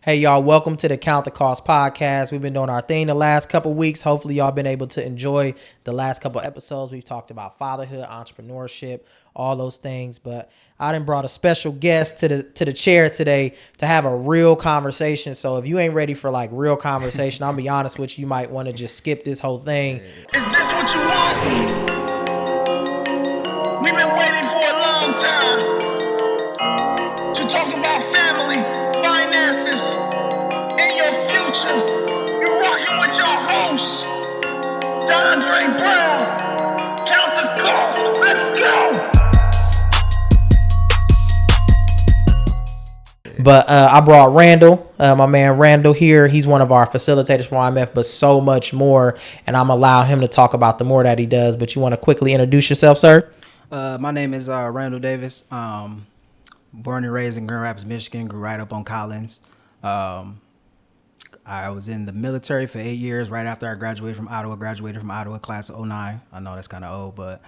Hey, y'all, welcome to the Count the Cost Podcast. We've been doing our thing the last couple weeks. Hopefully, y'all been able to enjoy the last couple episodes. We've talked about fatherhood, entrepreneurship, all those things. But I done brought a special guest to the chair today to have a real conversation. So if you ain't ready for like real conversation, I'll be honest with you, you might want to just skip this whole thing. Is this what you want? We've been waiting for a long time to talk about family, finances, and your future. You're rocking with your host, Dondrea Brown. Count the cost. Let's go. But I brought Randall, my man Randall here. He's one of our facilitators for IMF, but so much more. And I'm allow him to talk about the more that he does. But you want to quickly introduce yourself, sir? My name is Randall Davis. Born and raised in Grand Rapids, Michigan. Grew right up on Collins. I was in the military for 8 years. Right after I graduated from Ottawa, class of 09. I know that's kind of old, but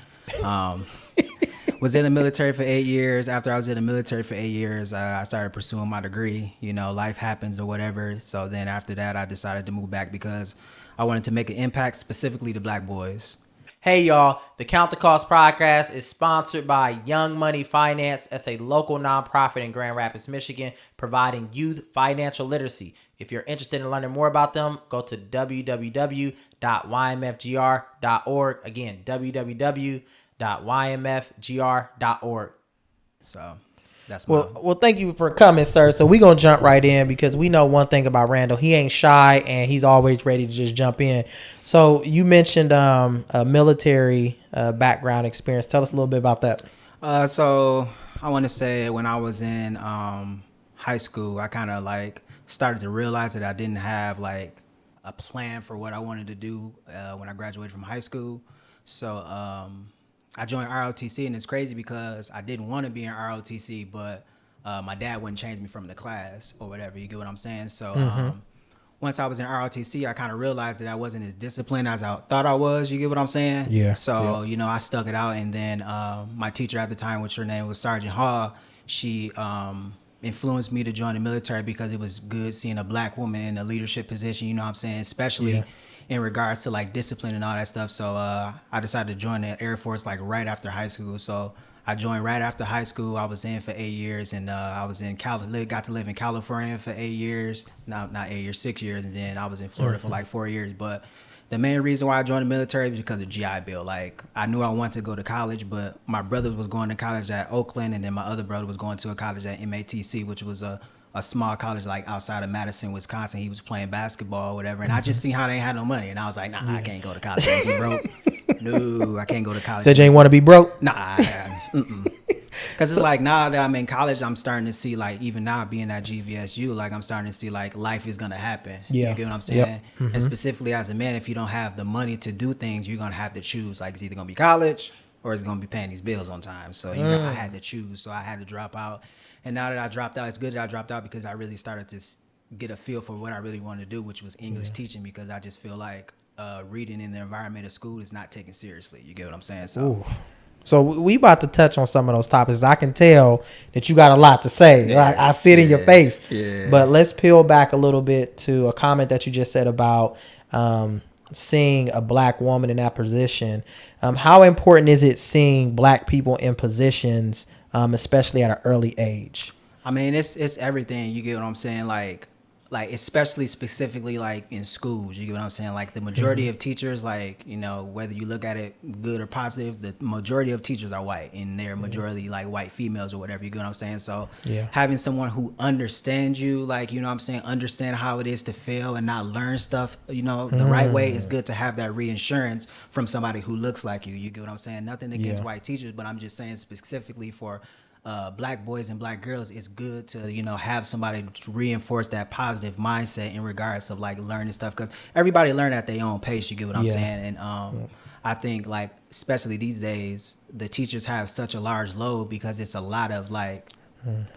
was in the military for 8 years. After I was in the military for 8 years, I started pursuing my degree. You know, life happens or whatever. So then after that, I decided to move back because I wanted to make an impact specifically to Black boys. Hey, y'all. The Count the Cost podcast is sponsored by Young Money Finance. That's a local nonprofit in Grand Rapids, Michigan, providing youth financial literacy. If you're interested in learning more about them, go to www.ymfgr.org. Again, www.ymfgr.org. So that's well, thank you for coming, sir. So we're going to jump right in because we know one thing about Randall. He ain't shy and he's always ready to just jump in. So you mentioned a military background experience. Tell us a little bit about that. So I want to say when I was in high school, I kind of like started to realize that I didn't have like a plan for what I wanted to do when I graduated from high school. So I joined ROTC, and it's crazy because I didn't want to be in ROTC, but my dad wouldn't change me from the class or whatever. You get what I'm saying? So once I was in ROTC, I kind of realized that I wasn't as disciplined as I thought I was. You get what I'm saying? Yeah. So, you know, I stuck it out. And then my teacher at the time, which her name was Sergeant Hall, she influenced me to join the military because it was good seeing a Black woman in a leadership position, you know what I'm saying? Especially in regards to like discipline and all that stuff. So I decided to join the Air Force like right after high school. So I joined right after high school. I was in for 8 years, and I was in got to live in California for 8 years. Not 8 years, 6 years, and then I was in Florida for like 4 years. But the main reason why I joined the military is because of GI Bill. Like I knew I wanted to go to college, but my brother was going to college at Oakland, and then my other brother was going to a college at MATC, which was a small college like outside of Madison, Wisconsin. He was playing basketball or whatever, and I just seen how they had no money, and I was like, nah, I can't go to college. I be broke. No, I can't go to college. Said you ain't want to be broke? Nah. Because it's like now that I'm in college, I'm starting to see like even now being at GVSU, like I'm starting to see like life is gonna happen. Yeah. You get what I'm saying? Yep. And specifically as a man, if you don't have the money to do things, you're gonna have to choose. Like it's either gonna be college or it's gonna be paying these bills on time. So you know, I had to choose. So I had to drop out. And now that I dropped out, it's good that I dropped out because I really started to get a feel for what I really wanted to do, which was English teaching, because I just feel like reading in the environment of school is not taken seriously. You get what I'm saying? So we about to touch on some of those topics. I can tell that you got a lot to say. Yeah, I see it in your face. Yeah. But let's peel back a little bit to a comment that you just said about seeing a Black woman in that position. How important is it seeing Black people in positions, especially at an early age? I mean, it's everything. You get what I'm saying? Like especially specifically like in schools, you get what I'm saying? Like the majority of teachers, like, you know, whether you look at it good or positive, the majority of teachers are white, and they're majority like white females or whatever, you get what I'm saying? So having someone who understands you, like, you know what I'm saying, understand how it is to fail and not learn stuff, you know, the right way, is good to have that reassurance from somebody who looks like you. You get what I'm saying? Nothing against white teachers, but I'm just saying specifically for Black boys and Black girls, it's good to, you know, have somebody to reinforce that positive mindset in regards of like learning stuff, because everybody learn at their own pace. You get what I'm saying? And I think like especially these days, the teachers have such a large load because it's a lot of like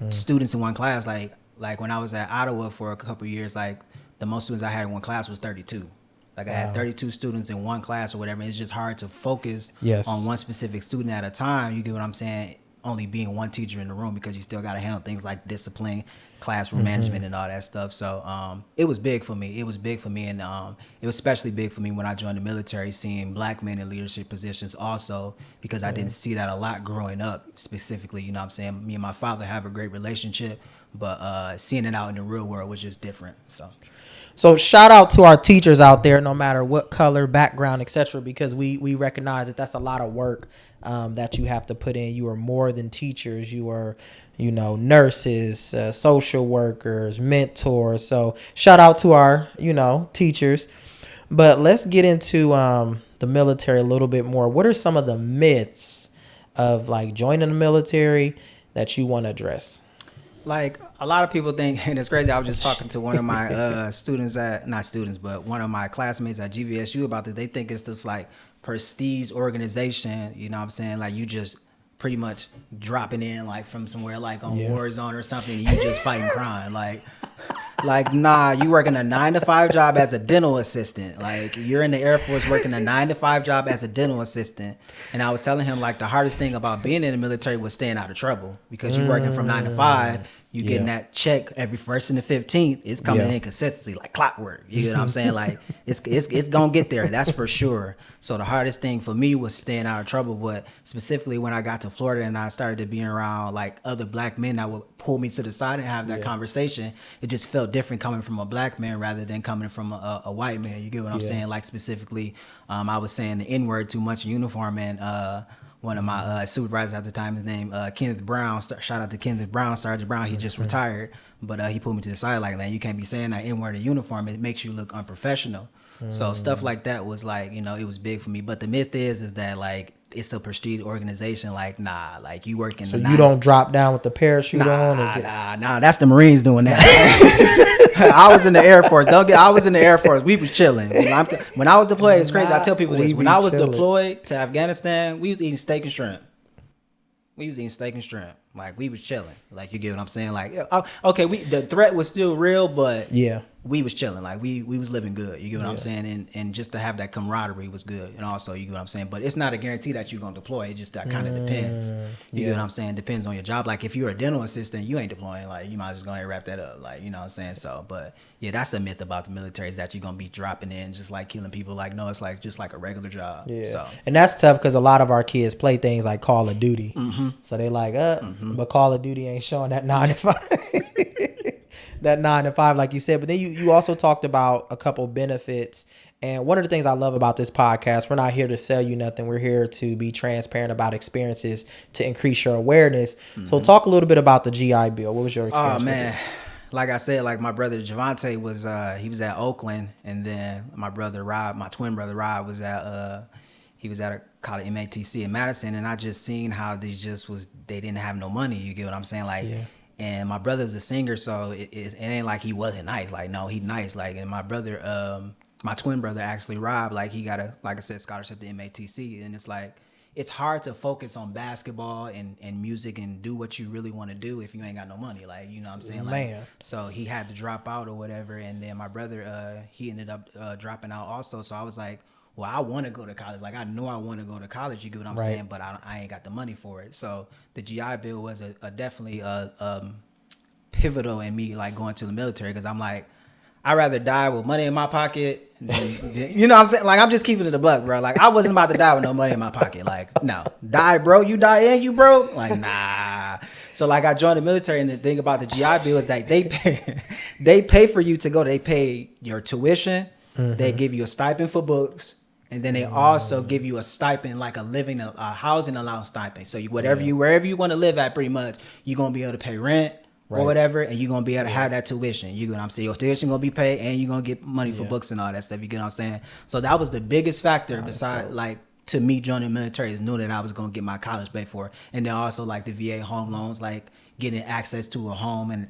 students in one class. Like when I was at Ottawa for a couple of years, like the most students I had in one class was 32. Like I had 32 students in one class or whatever. It's just hard to focus on one specific student at a time. You get what I'm saying? only being one teacher in the room, because you still got to handle things like discipline, classroom management, and all that stuff. So it was big for me. It was big for me, and it was especially big for me when I joined the military, seeing black men in leadership positions also, because I didn't see that a lot growing up specifically. You know what I'm saying? Me and my father have a great relationship, but seeing it out in the real world was just different. So shout out to our teachers out there, no matter what color, background, etc., because we recognize that that's a lot of work that you have to put in. You are more than teachers. You are, nurses, social workers, mentors. So shout out to our, teachers. But let's get into the military a little bit more. What are some of the myths of like joining the military that you want to address? Like, a lot of people think, and it's crazy, I was just talking to one of my one of my classmates at GVSU about this. They think it's this like prestige organization, you know what I'm saying? Like, you just pretty much dropping in like from somewhere like on Warzone or something, and you just fighting crime. Like, nah, you working a 9-to-5 job as a dental assistant. Like, you're in the Air Force working a 9-to-5 job as a dental assistant. And I was telling him, like, the hardest thing about being in the military was staying out of trouble, because you're working from 9 to 5. You getting that check every 1st and the 15th. It's coming in consistently, like clockwork. You know what I'm saying? Like, it's gonna get there. That's for sure. So the hardest thing for me was staying out of trouble. But specifically when I got to Florida and I started to be around like other black men that would pull me to the side and have that conversation, it just felt different coming from a black man rather than coming from a white man. You get what I'm saying? Like, specifically, I was saying the N-word too much in uniform, and one of my supervisors at the time, his name Kenneth Brown. Shout out to Kenneth Brown, Sergeant Brown. He just retired, but he pulled me to the side like, man, you can't be saying that N-word in uniform. It makes you look unprofessional. So stuff like that was like, it was big for me. But the myth is that like it's a prestige organization. Like, nah, like you work in. So you don't drop down with the parachute on? Nah. That's the Marines doing that. I was in the Air Force. I was in the Air Force. We was chilling. When I was deployed, it's crazy. I tell people this. When I was deployed to Afghanistan, we was eating steak and shrimp. Like, we was chilling. Like, you get what I'm saying? Like, okay, the threat was still real, but we was chilling. Like, we was living good. You get what I'm saying? And just to have that camaraderie was good. And also, you get what I'm saying? But it's not a guarantee that you're going to deploy. It just that kind of depends. You get what I'm saying? Depends on your job. Like, if you're a dental assistant, you ain't deploying. Like, you might just go ahead and wrap that up. Like, you know what I'm saying? So, but yeah, that's a myth about the military, is that you're going to be dropping in just like killing people. Like, no, it's like just like a regular job. Yeah. So. And that's tough because a lot of our kids play things like Call of Duty. So they like, but Call of Duty ain't showing that 9 to 5. That 9 to 5, like you said. But then you also talked about a couple benefits. And one of the things I love about this podcast, we're not here to sell you nothing. We're here to be transparent about experiences to increase your awareness. So talk a little bit about the GI Bill. What was your experience? Oh, man. Like I said, like my brother Javante was, he was at Oakland. And then my brother Rob, my twin brother Rob, was at, he was at a college MATC in Madison. And I just seen how they didn't have no money. You get what I'm saying? Like, and my brother's a singer, so it ain't like he wasn't nice. Like, no, he nice. Like, and my brother, my twin brother, actually, Rob, like, he got like I said, scholarship to MATC. And it's like, it's hard to focus on basketball and music and do what you really want to do if you ain't got no money. Like, you know what I'm saying? Like, man. So he had to drop out or whatever. And then my brother, he ended up dropping out also. So I was like, well, I want to go to college. Like, I know I want to go to college, you get what I'm saying? But I ain't got the money for it. So the GI Bill was definitely pivotal in me, like, going to the military, because I'm like, I'd rather die with money in my pocket than, you know what I'm saying? Like, I'm just keeping it a buck, bro. Like, I wasn't about to die with no money in my pocket. Like, no. Die, bro. You die and you broke? Like, nah. So, like, I joined the military, and the thing about the GI Bill is that they pay for you to go. They pay your tuition. They give you a stipend for books. And then they also give you a stipend, like a housing allowance stipend. So wherever you want to live at, pretty much, you're going to be able to pay rent or whatever, and you're going to be able to have that tuition. You get what I'm saying? Your tuition going to be paid, and you're going to get money for books and all that stuff. You get what I'm saying? So that was the biggest factor besides, like, to me joining the military, is knowing that I was going to get my college paid for. And then also, like, the VA home loans, like, getting access to a home and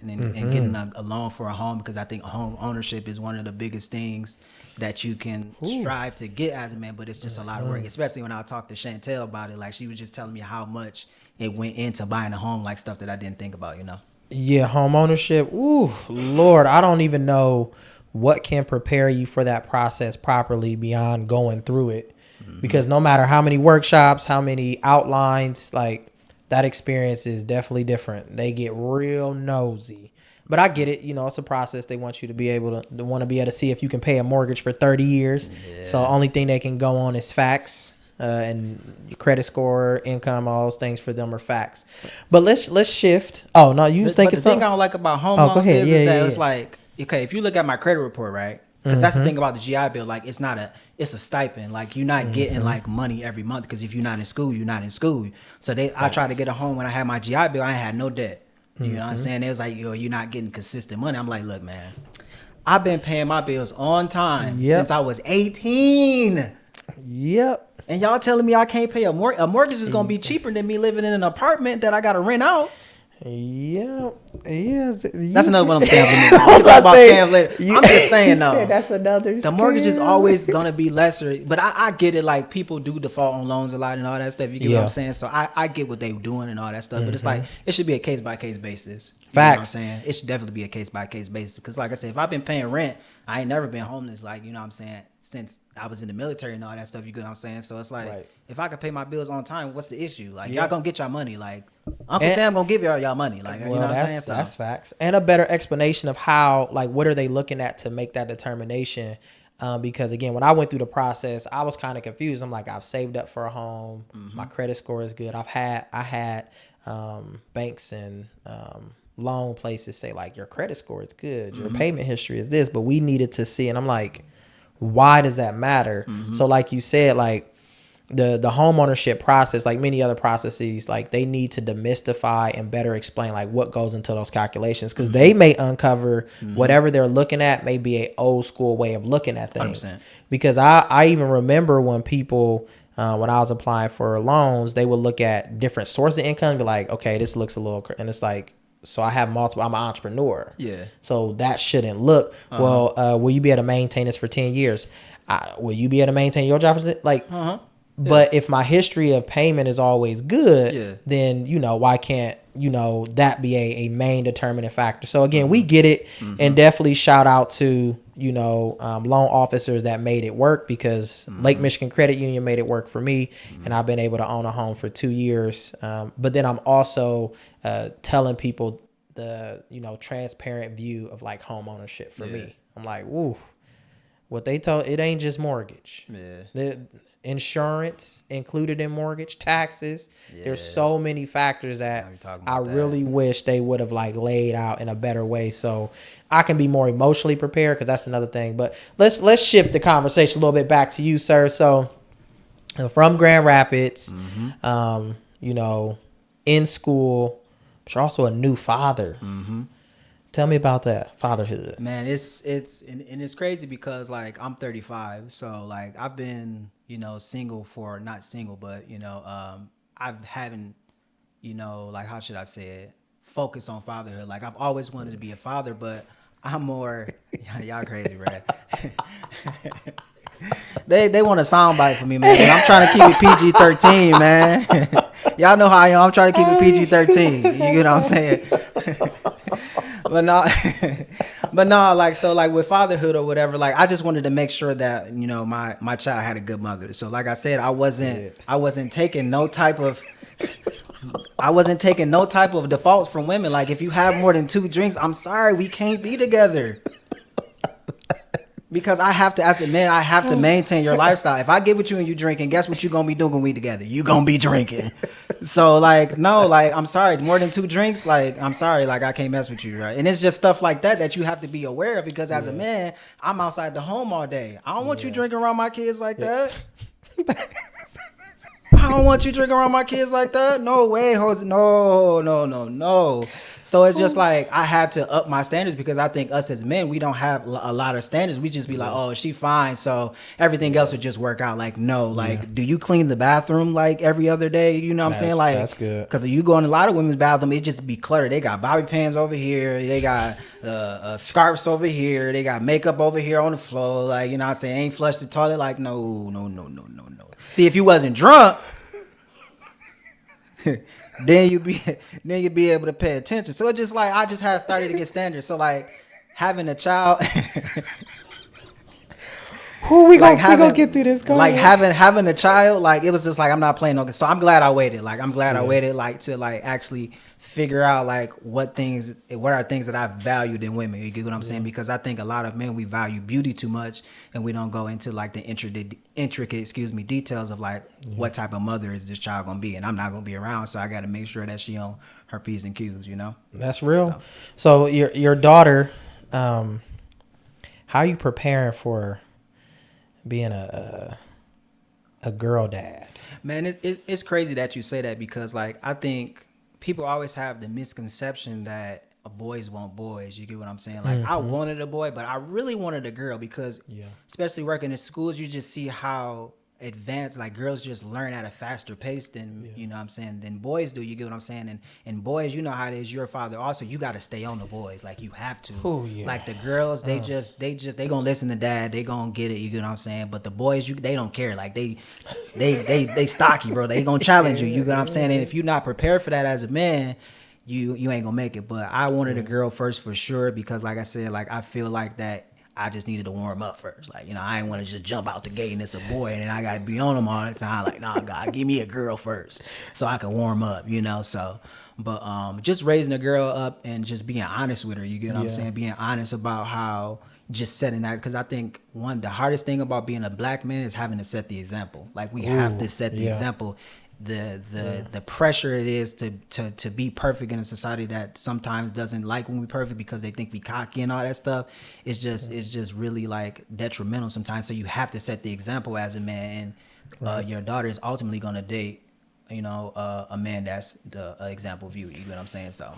getting a loan for a home, because I think home ownership is one of the biggest things that you can strive to get as a man, but it's just a lot of work, especially when I talked to Chantel about it. Like, she was just telling me how much it went into buying a home, like stuff that I didn't think about, you know? Yeah, home ownership. Ooh, Lord, I don't even know what can prepare you for that process properly beyond going through it. Because no matter how many workshops, how many outlines, like, that experience is definitely different. They get real nosy. But I get it. You know, it's a process. They want you to be able to want to be able to see if you can pay a mortgage for 30 years. Yeah. So only thing they can go on is facts. And your credit score, income, all those things for them are facts. But let's shift. Oh no, you was thinking something. The thing I don't like about home loans is that it's like, okay, if you look at my credit report, right? Because that's the thing about the GI Bill. Like, it's a stipend. Like, you're not getting like money every month, because if you're not in school, you're not in school. So I tried to get a home when I had my GI Bill. I had no debt. You know what I'm saying? It was like, you're not getting consistent money. I'm like, look, man, I've been paying my bills on time since I was 18. Yep. And y'all telling me I can't pay a mortgage? A mortgage is gonna be cheaper than me living in an apartment that I gotta rent out. Yeah, yeah. That's another one of them scams. We can talk about scams later. I'm just saying though. That's another. The mortgage is always gonna be lesser, but I get it. Like, people do default on loans a lot and all that stuff. You get what I'm saying? So I get what they doing and all that stuff. But it's like, it should be a case by case basis. You know what I'm saying? It should definitely be a case by case basis, because like I said, if I've been paying rent, I ain't never been homeless. Like, you know what I'm saying, since I was in the military and all that stuff. You get what I'm saying? So it's like, if I can pay my bills on time, what's the issue? Like, y'all gonna get y'all money. Like, Uncle Sam gonna give y'all money. Like, you know what I'm saying? So that's facts. And a better explanation of how, like, what are they looking at to make that determination? Because again, when I went through the process, I was kind of confused. I'm like, I've saved up for a home. My credit score is good. I had banks and loan places say, like, your credit score is good, your payment history is this, but we needed to see. And I'm like, why does that matter? So like you said, like, the home ownership process, like many other processes, like, they need to demystify and better explain like what goes into those calculations, because they may uncover whatever they're looking at may be a old school way of looking at things. 100%. Because I even remember when people when I was applying for loans, they would look at different sources of income and be like, okay, this looks a little, and it's like, so I have multiple, I'm an entrepreneur. Yeah. So that shouldn't look, well, will you be able to maintain this for 10 years? Will you be able to maintain your job for like, but if my history of payment is always good, then, you know, why can't, you know, that be a main determining factor? So again, we get it, and definitely shout out to, you know, loan officers that made it work, because Lake Michigan Credit Union made it work for me, and I've been able to own a home for 2 years. But then I'm also telling people the, you know, transparent view of like home ownership for me. I'm like, woo, what they told, it ain't just mortgage. The insurance included in mortgage, taxes. There's so many factors that I really wish they would have like laid out in a better way, so I can be more emotionally prepared, because that's another thing. But let's shift the conversation a little bit back to you, sir. So from Grand Rapids, you know, in school, but you're also a new father. Tell me about that fatherhood. Man, it's crazy, because like, I'm 35, so like, I've been, you know, single for, not single, but, you know, I haven't, you know, like, how should I say it, focused on fatherhood. Like, I've always wanted to be a father, but I'm more, y'all crazy, right? They want a soundbite for me, man. And I'm trying to keep it PG-13, man. Y'all know how I am. I'm trying to keep it PG-13. You get what I'm saying? But no, like, so like with fatherhood or whatever, like, I just wanted to make sure that, you know, my child had a good mother. So like I said, I wasn't taking no type of defaults from women. Like, if you have more than 2 drinks, I'm sorry, we can't be together. Because I have to, as a man, I have to maintain your lifestyle. If I get with you and you drinking, guess what you gonna be doing when we together? You gonna be drinking. So like, no, like, I'm sorry, more than 2 drinks, like, I'm sorry, like, I can't mess with you, right? And it's just stuff like that you have to be aware of, because as a man, I'm outside the home all day. I don't want you drinking around my kids like that. I don't want you drinking around my kids like that. No way, Jose. No. So it's just like, I had to up my standards, because I think us as men, we don't have a lot of standards. We just be like, oh, she fine, so everything else would just work out. Like, no, like, do you clean the bathroom like every other day? You know what I'm saying? Like, that's good. Because you go in a lot of women's bathroom, it just be cluttered. They got bobby pins over here. They got scarves over here. They got makeup over here on the floor. Like, you know what I'm saying? Ain't flushed the toilet. Like, no. See, if you wasn't drunk, then you'd be able to pay attention. So it's just like, I just had started to get standards. So like, having a child, Who we gonna get through this? Like having a child, like it was just like I'm not playing no. So I'm glad I waited. Like I'm glad I waited, like to like actually figure out like what are things that I valued in women. You get what I'm saying? Because I think a lot of men, we value beauty too much, and we don't go into like the intricate details of like what type of mother is this child gonna be, and I'm not gonna be around, so I got to make sure that she on her P's and Q's. You know, that's real. So your daughter, how are you preparing for being a girl dad? Man, it's crazy that you say that, because like I think people always have the misconception that boys want boys. You get what I'm saying? Like I wanted a boy, but I really wanted a girl, because especially working in schools, you just see how advanced, like girls just learn at a faster pace than you know what I'm saying, than boys do. You get what I'm saying? And boys, you know how it is. You're a father also, you got to stay on the boys, like you have to. Like the girls, they gonna listen to dad, they gonna get it. You get what I'm saying? But the boys, they don't care. Like they stocky, bro. They gonna challenge you. You get what I'm saying? And if you're not prepared for that as a man, you ain't gonna make it. But I wanted a girl first for sure, because like I said, like I feel like that I just needed to warm up first. Like, you know, I ain't want to just jump out the gate and it's a boy and then I got to be on him all the time. Like, nah, God, give me a girl first so I can warm up, you know? So, but just raising a girl up and just being honest with her, you get what I'm saying? Being honest about how just setting that, because I think the hardest thing about being a black man is having to set the example. Like, we have to set the example. The pressure it is to be perfect in a society that sometimes doesn't like when we're perfect, because they think we cocky and all that stuff. It's just really like detrimental sometimes. So you have to set the example as a man, and your daughter is ultimately gonna date, you know, a man that's the example of you. You know what I'm saying? So.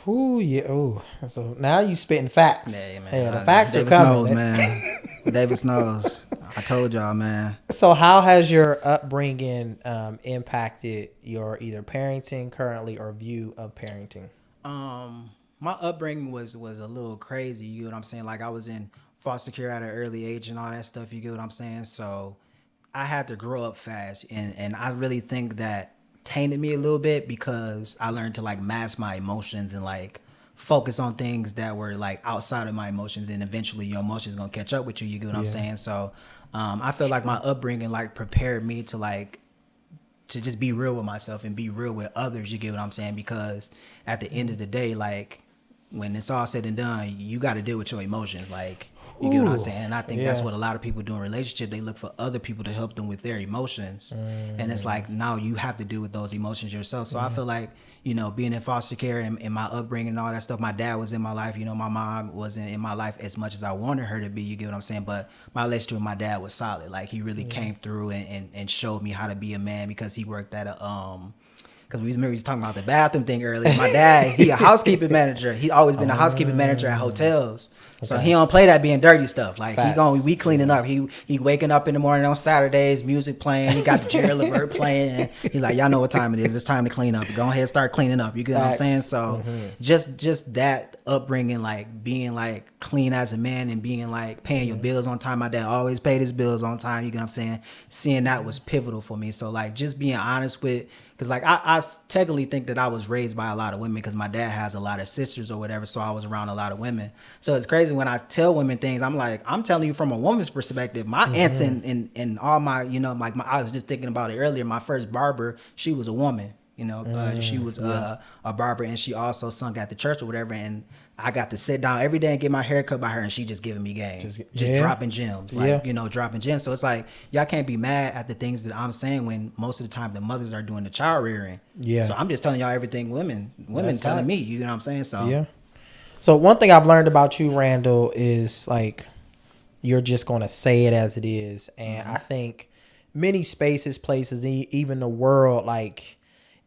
So now you spitting facts. Yeah, man. Yeah, the facts Davis are coming. Knows, man. Davis knows. I told y'all, man. So how has your upbringing impacted your either parenting currently or view of parenting? My upbringing was a little crazy. You get what I'm saying? Like I was in foster care at an early age and all that stuff. You get what I'm saying? So I had to grow up fast, and I really think that tainted me a little bit, because I learned to like mask my emotions and like focus on things that were like outside of my emotions, and eventually your emotions gonna catch up with you. You get what I'm saying? So I feel like my upbringing like prepared me to just be real with myself and be real with others. You get what I'm saying? Because at the end of the day, like when it's all said and done, you got to deal with your emotions. Like, you get what I'm saying? And I think that's what a lot of people do in relationships. They look for other people to help them with their emotions. And it's like, now you have to deal with those emotions yourself. So I feel like, you know, being in foster care and my upbringing and all that stuff, my dad was in my life. You know, my mom wasn't in my life as much as I wanted her to be. You get what I'm saying? But my relationship with my dad was solid. Like, he really came through and showed me how to be a man, because he worked at because we was talking about the bathroom thing earlier. My dad, he a housekeeping manager. He always been a housekeeping manager at hotels. So he don't play that being dirty stuff. Like, we cleaning up. He waking up in the morning on Saturdays, music playing. He got the Jerry Levert playing. He's like, y'all know what time it is. It's time to clean up. Go ahead, start cleaning up. You get what I'm saying? So just that upbringing, like being like clean as a man and being like paying your bills on time. My dad always paid his bills on time. You get what I'm saying? Seeing that was pivotal for me. So like just being honest with, because like I technically think that I was raised by a lot of women, because my dad has a lot of sisters or whatever, so I was around a lot of women. So it's crazy when I tell women things, I'm like, I'm telling you from a woman's perspective. My aunts and all my, you know, like I was just thinking about it earlier. My first barber, she was a woman. You know, she was a barber, and she also sung at the church or whatever. And I got to sit down every day and get my hair cut by her, and she just giving me game, just dropping gems, like you know, dropping gems. So it's like, y'all can't be mad at the things that I'm saying when most of the time the mothers are doing the child rearing. Yeah. So I'm just telling y'all everything women telling me. You know what I'm saying? So So one thing I've learned about you, Randall, is like you're just gonna say it as it is, and I think many spaces, places, even the world, like,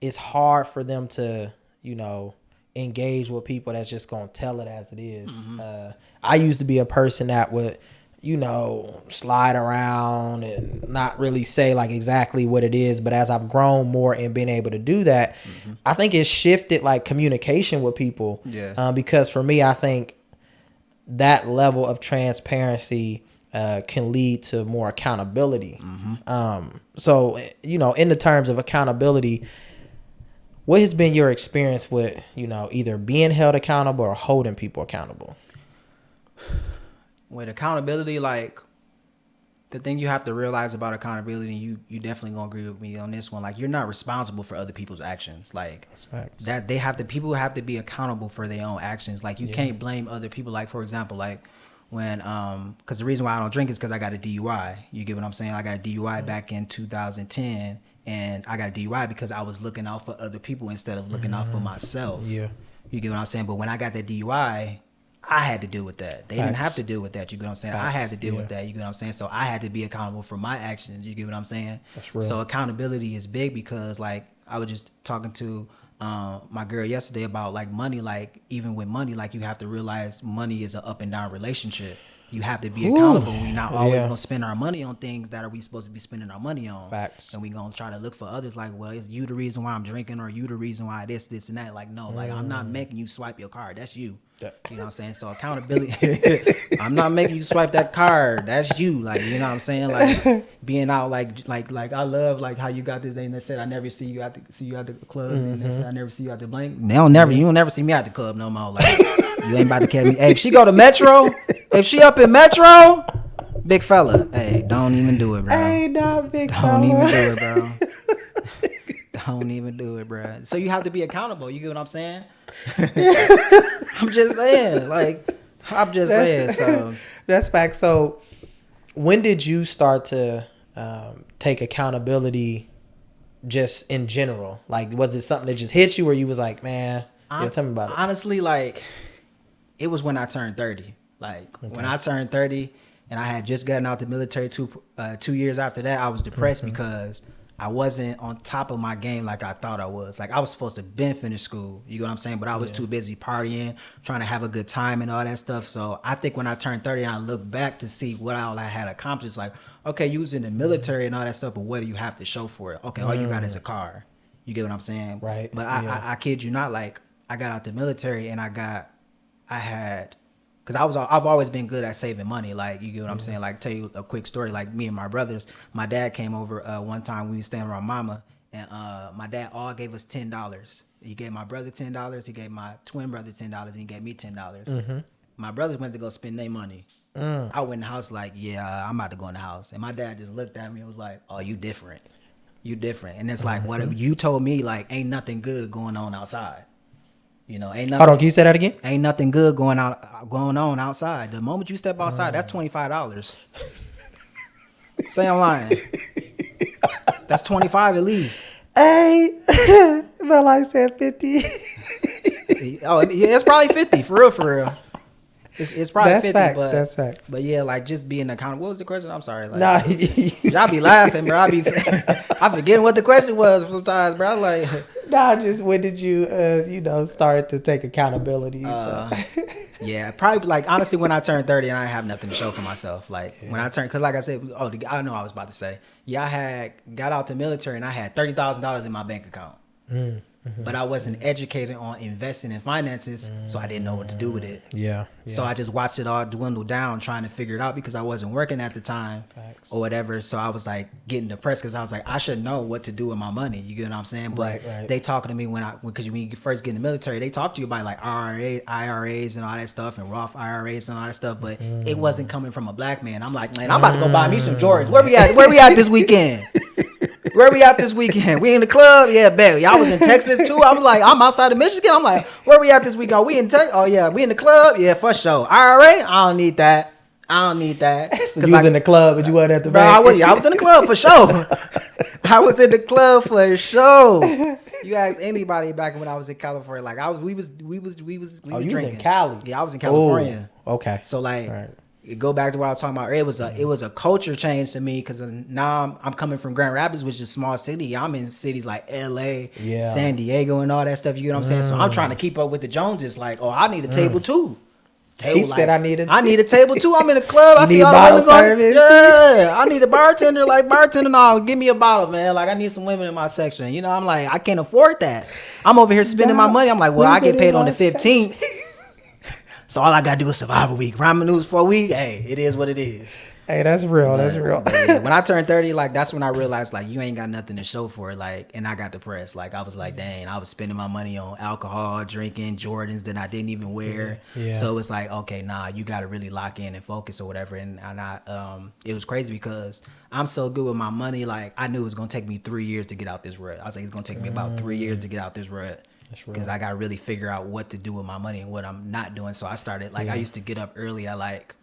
it's hard for them to, you know, engage with people that's just gonna tell it as it is. I used to be a person that would, you know, slide around and not really say like exactly what it is. But as I've grown more and been able to do that, I think it's shifted like communication with people. Because for me, I think that level of transparency can lead to more accountability. So, you know, in the terms of accountability, what has been your experience with, you know, either being held accountable or holding people accountable? With accountability, like the thing you have to realize about accountability, and you definitely gonna agree with me on this one. Like, you're not responsible for other people's actions. Like, that people have to be accountable for their own actions. Like, you can't blame other people. Like, for example, like when because the reason why I don't drink is because I got a DUI. You get what I'm saying? I got a DUI back in 2010, and I got a DUI because I was looking out for other people instead of looking out for myself. Yeah, you get what I'm saying? But when I got that DUI, I had to deal with that. They didn't have to deal with that. You get what I'm saying? I had to deal with that. You get what I'm saying? So I had to be accountable for my actions. You get what I'm saying? That's real. So accountability is big because, like, I was just talking to my girl yesterday about, like, money. Like, even with money, like, you have to realize money is an up and down relationship. You have to be accountable. We're not always going to spend our money on things that are we supposed to be spending our money on. Facts. And we're going to try to look for others like, well, is you the reason why I'm drinking, or you the reason why this, and that? Like, no, like, I'm not making you swipe your card. That's you. You know what I'm saying? So accountability, I'm not making you swipe that card. That's you. Like, you know what I'm saying? Like, being out, like I love, like, how you got this thing that said, I never see you at the club. And they said, I never see you at the blank. You don't never see me at the club no more. Like, you ain't about to catch me. Hey, if she go to Metro, if she up in Metro, big fella, hey, don't even do it, bro. Hey, not big fella. Don't even do it, bro. Don't even do it, bro. So you have to be accountable. You get what I'm saying? I'm just saying. Like, So that's fact. So when did you start to take accountability just in general? Like, was it something that just hit you, or you was like, man, tell me about it? Honestly, like, it was when I turned 30. Like, when I turned 30 and I had just gotten out the military 2 years after that, I was depressed because I wasn't on top of my game like I thought I was. Like, I was supposed to been finish school, you know what I'm saying? But I was too busy partying, trying to have a good time and all that stuff. So I think when I turned 30 and I look back to see what all I had accomplished, like, okay, you was in the military and all that stuff, but what do you have to show for it? Okay, all you got is a car. You get what I'm saying? Right. But I kid you not, like, I got out the military and because I've always been good at saving money. Like, you get what I'm saying? Like, tell you a quick story. Like, me and my brothers, my dad came over one time when we was staying with our mama, and my dad all gave us $10. He gave my brother $10. He gave my twin brother $10, and he gave me $10. My brothers went to go spend their money. I went in the house like, yeah, I'm about to go in the house. And my dad just looked at me and was like, oh, you different. You different. And it's like, what you told me, like, ain't nothing good going on outside. You know, ain't nothing. Hold on, can you say that again? Ain't nothing good going on outside. The moment you step outside, that's $25. Say I'm lying. That's 25 at least. Hey, well, I said 50. Oh, yeah, it's probably 50 for real. It's probably that's 50. Facts, that's facts. But yeah, like, just being accountable. What was the question? I'm sorry. Like, nah, y'all be laughing, bro. I forgetting what the question was sometimes, bro. Like, nah, just when did you, start to take accountability? Yeah, probably, like, honestly, when I turned 30 and I have nothing to show for myself. Like, when I turned, because like I said, I know I was about to say, I had got out the military and I had $30,000 in my bank account. But I wasn't educated on investing in finances, so I didn't know what to do with it. Yeah. So I just watched it all dwindle down, trying to figure it out because I wasn't working at the time or whatever. So I was like getting depressed because I was like, I should know what to do with my money. You get what I'm saying? But they talking to me because when you first get in the military, they talk to you about like IRAs and all that stuff and Roth IRAs and all that stuff. But it wasn't coming from a black man. I'm like, man, I'm about to go buy me some Jordans. Where we at this weekend? Where we at this weekend? We in the club? Yeah, bet. Y'all was in Texas too. I was like, I'm outside of Michigan. I'm like, where we at this weekend? We in Texas? Oh yeah, we in the club? Yeah, for sure. IRA? I don't need that. So you was in the club, but you wasn't at the bank. I was in the club for sure. I was in the club for sure. You ask anybody back when I was in California, like we was drinking. Was in Cali? Yeah, I was in California. Ooh, okay. So like. It go back to what I was talking about. It was a culture change to me because now I'm coming from Grand Rapids, which is a small city. I'm in cities like LA, San Diego, and all that stuff. You know what I'm saying? So I'm trying to keep up with the Joneses. Like, oh, I need a table too. He said I need a table too. I'm in the club. I see all the women going. Yeah, I need a bartender. Like, bartender, no, give me a bottle, man. Like, I need some women in my section. You know, I'm like, I can't afford that. I'm over here spending my money. I'm like, well, I get paid on the 15th. So all I gotta do is survive a week. Ramen noodles for a week. Hey, it is what it is. Hey, that's real. That's real. Yeah, when I turned 30, like that's when I realized like you ain't got nothing to show for it. Like, and I got depressed. Like I was like, dang, I was spending my money on alcohol, drinking, Jordans that I didn't even wear. Yeah. So it's like, okay, nah, you got to really lock in and focus or whatever. And it was crazy because I'm so good with my money. Like I knew it was gonna take me 3 years to get out this rut. I was like, it's gonna take me about 3 years to get out this rut. Because I got to really figure out what to do with my money and what I'm not doing. So I started like I used to get up early. I like.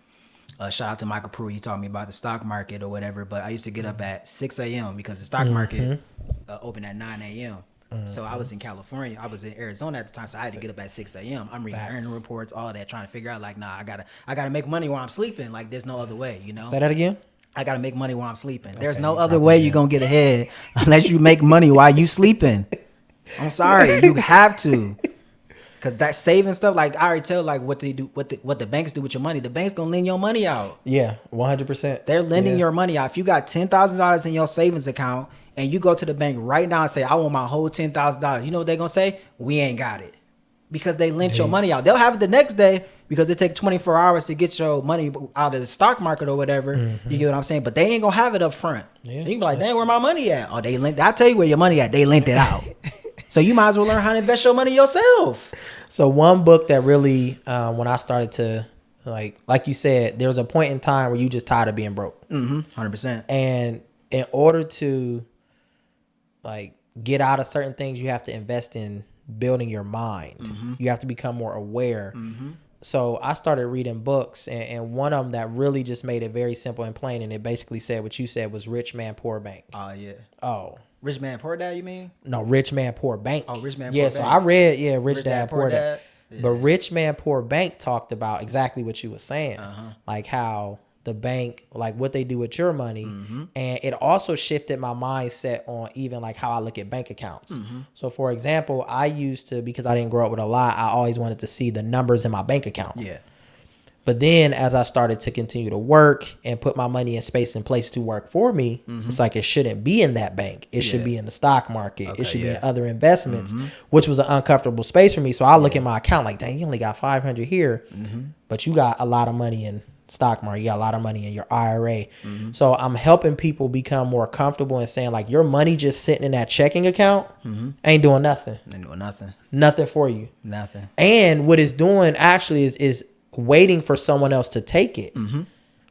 Shout out to Michael Pruitt. He taught me about the stock market or whatever. But I used to get up at 6 a.m. because the stock market opened at 9 a.m. So I was in California. I was in Arizona at the time. So I had to get up at 6 a.m. I'm reading earning reports, all that, trying to figure out like, nah, I gotta make money while I'm sleeping. Like there's no other way, you know? Say that again? I gotta make money while I'm sleeping. There's no other way you're gonna get ahead unless you make money while you sleeping. I'm sorry. You have to. Cause that saving stuff, like I already tell, like what they do, what the banks do with your money. The banks gonna lend your money out. Yeah, 100%. They're lending your money out. If you got $10,000 in your savings account and you go to the bank right now and say, "I want my whole $10,000," you know what they're gonna say? We ain't got it, because they lent your money out. They'll have it the next day because it takes 24 hours to get your money out of the stock market or whatever. You get what I'm saying? But they ain't gonna have it up front. Yeah, you can be like, "Dang, where my money at?" Oh, they lent. I'll tell you where your money at. They lent it out. So you might as well learn how to invest your money yourself. So one book that really, when I started to, like you said, there was a point in time where you just tired of being broke. 100%. And in order to, like, get out of certain things, you have to invest in building your mind. You have to become more aware. So I started reading books, and one of them that really just made it very simple and plain, and it basically said what you said was Rich Man, Poor Bank. Oh, yeah. Oh. Rich Man, Poor Dad, you mean? No, Rich Man, Poor Bank. Oh, Rich Man, Poor Bank. Yeah, so I read, Rich Dad, Poor Dad. Yeah. But Rich Man, Poor Bank talked about exactly what you were saying. Like how the bank, like what they do with your money. And it also shifted my mindset on even like how I look at bank accounts. So for example, I used to, because I didn't grow up with a lot, I always wanted to see the numbers in my bank account. Yeah. But then as I started to continue to work and put my money in space and place to work for me, it's like it shouldn't be in that bank. It should be in the stock market. It should be in other investments, which was an uncomfortable space for me. So I look at my account like, dang, you only got 500 here, but you got a lot of money in stock market. You got a lot of money in your IRA. So I'm helping people become more comfortable and saying like, your money just sitting in that checking account ain't doing nothing. Ain't doing nothing. Nothing for you. Nothing. And what it's doing actually is waiting for someone else to take it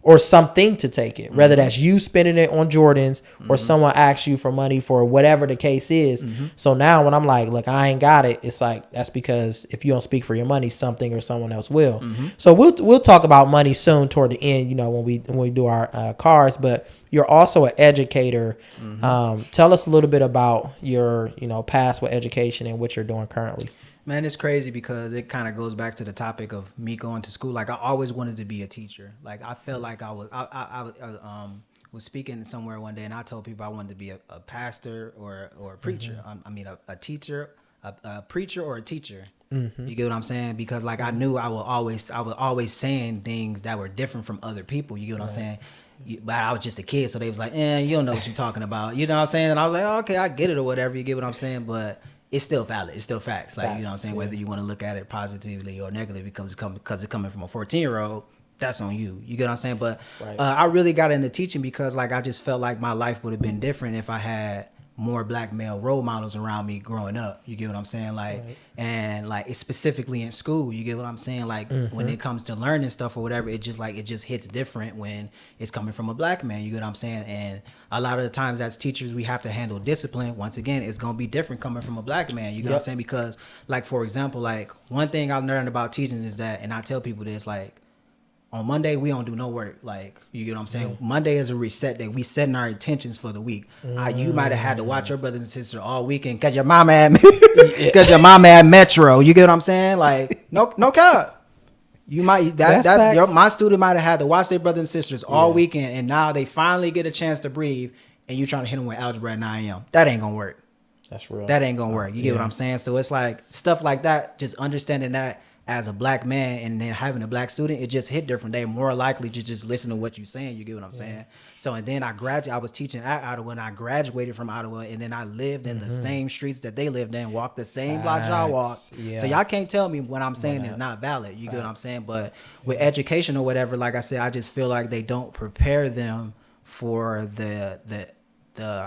or something to take it, whether that's you spending it on Jordans or someone asks you for money for whatever the case is. So now when I'm like, look, I ain't got it, it's like, that's because if you don't speak for your money, something or someone else will. So we'll talk about money soon toward the end, you know, when we do our cards, but you're also an educator. Tell us a little bit about your, you know, past with education and what you're doing currently. Man, it's crazy because it kind of goes back to the topic of me going to school. Like I always wanted to be a teacher. Like I felt like I was speaking somewhere one day and I told people I wanted to be a pastor or a preacher. I mean a teacher, a preacher or a teacher. You get what I'm saying? Because like I knew I was always saying things that were different from other people. You get what I'm saying? But I was just a kid, so they was like, you don't know what you're talking about. You know what I'm saying? And I was like, okay, I get it or whatever. You get what I'm saying? But it's still valid. It's still facts. Like, you know what I'm saying? Whether you want to look at it positively or negatively because it's coming from a 14-year-old, that's on you. You get what I'm saying? But I really got into teaching because like I just felt like my life would have been different if I had more black male role models around me growing up. You get what I'm saying? Like, and like it's specifically in school. You get what I'm saying? Like when it comes to learning stuff or whatever, it just hits different when it's coming from a black man. You get what I'm saying? And a lot of the times as teachers, we have to handle discipline. Once again, it's going to be different coming from a black man. You get what I'm saying? Because like, for example, like one thing I've learned about teaching is that, and I tell people this, like, on Monday, we don't do no work. Like, you get what I'm saying? Monday is a reset day. We setting our intentions for the week. You might have had to watch your brothers and sisters all weekend because your mama had Metro. You get what I'm saying? Like, no cap. You might my student might have had to watch their brothers and sisters all weekend, and now they finally get a chance to breathe, and you trying to hit them with algebra at 9 a.m. That ain't gonna work. That's real. That ain't gonna work. You get what I'm saying? So it's like stuff like that. Just understanding that as a black man and then having a black student, it just hit different. They're more likely to just listen to what you're saying. You get what I'm saying? So, and then I was teaching at Ottawa, and I graduated from Ottawa, and then I lived in the same streets that they lived in, walked the same blocks y'all walked. So y'all can't tell me what I'm saying is not valid. You get what I'm saying? But with education or whatever, like I said, I just feel like they don't prepare them for the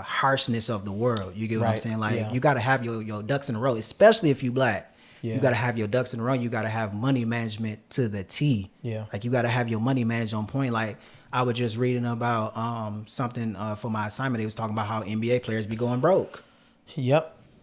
harshness of the world. You get what I'm saying? Like you got to have your ducks in a row, especially if you black. You got to have your ducks in a row. You got to have money management to the T. Like you got to have your money managed on point. Like I was just reading about something for my assignment. They was talking about how NBA players be going broke.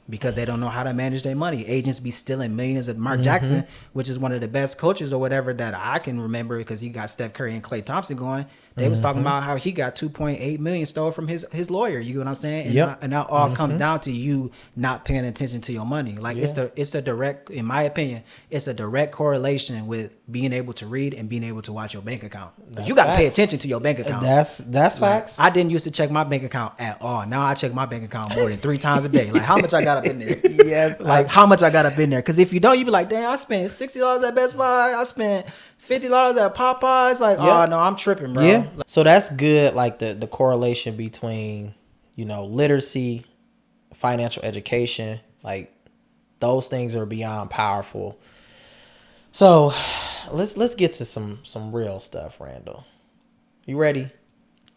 Because they don't know how to manage their money. Agents be stealing millions of Mark Jackson, which is one of the best coaches or whatever that I can remember, because he got Steph Curry and Klay Thompson going. They was talking about how he got $2.8 million stolen from his lawyer. You get what I'm saying? And that all comes down to you not paying attention to your money. Like it's a direct, in my opinion, it's a direct correlation with being able to read and being able to watch your bank account. You got to pay attention to your bank account. That's facts. I didn't used to check my bank account at all. Now I check my bank account more than 3 times a day. Like how much I got up in there? Like how much I got up in there? Because if you don't, you be like, damn, I spent $60 at Best Buy. I spent $50 at Popeyes. Like, oh no, I'm tripping, bro. So that's good. Like the correlation between, literacy, financial education, like those things are beyond powerful. So let's get to some real stuff, Randall. You ready?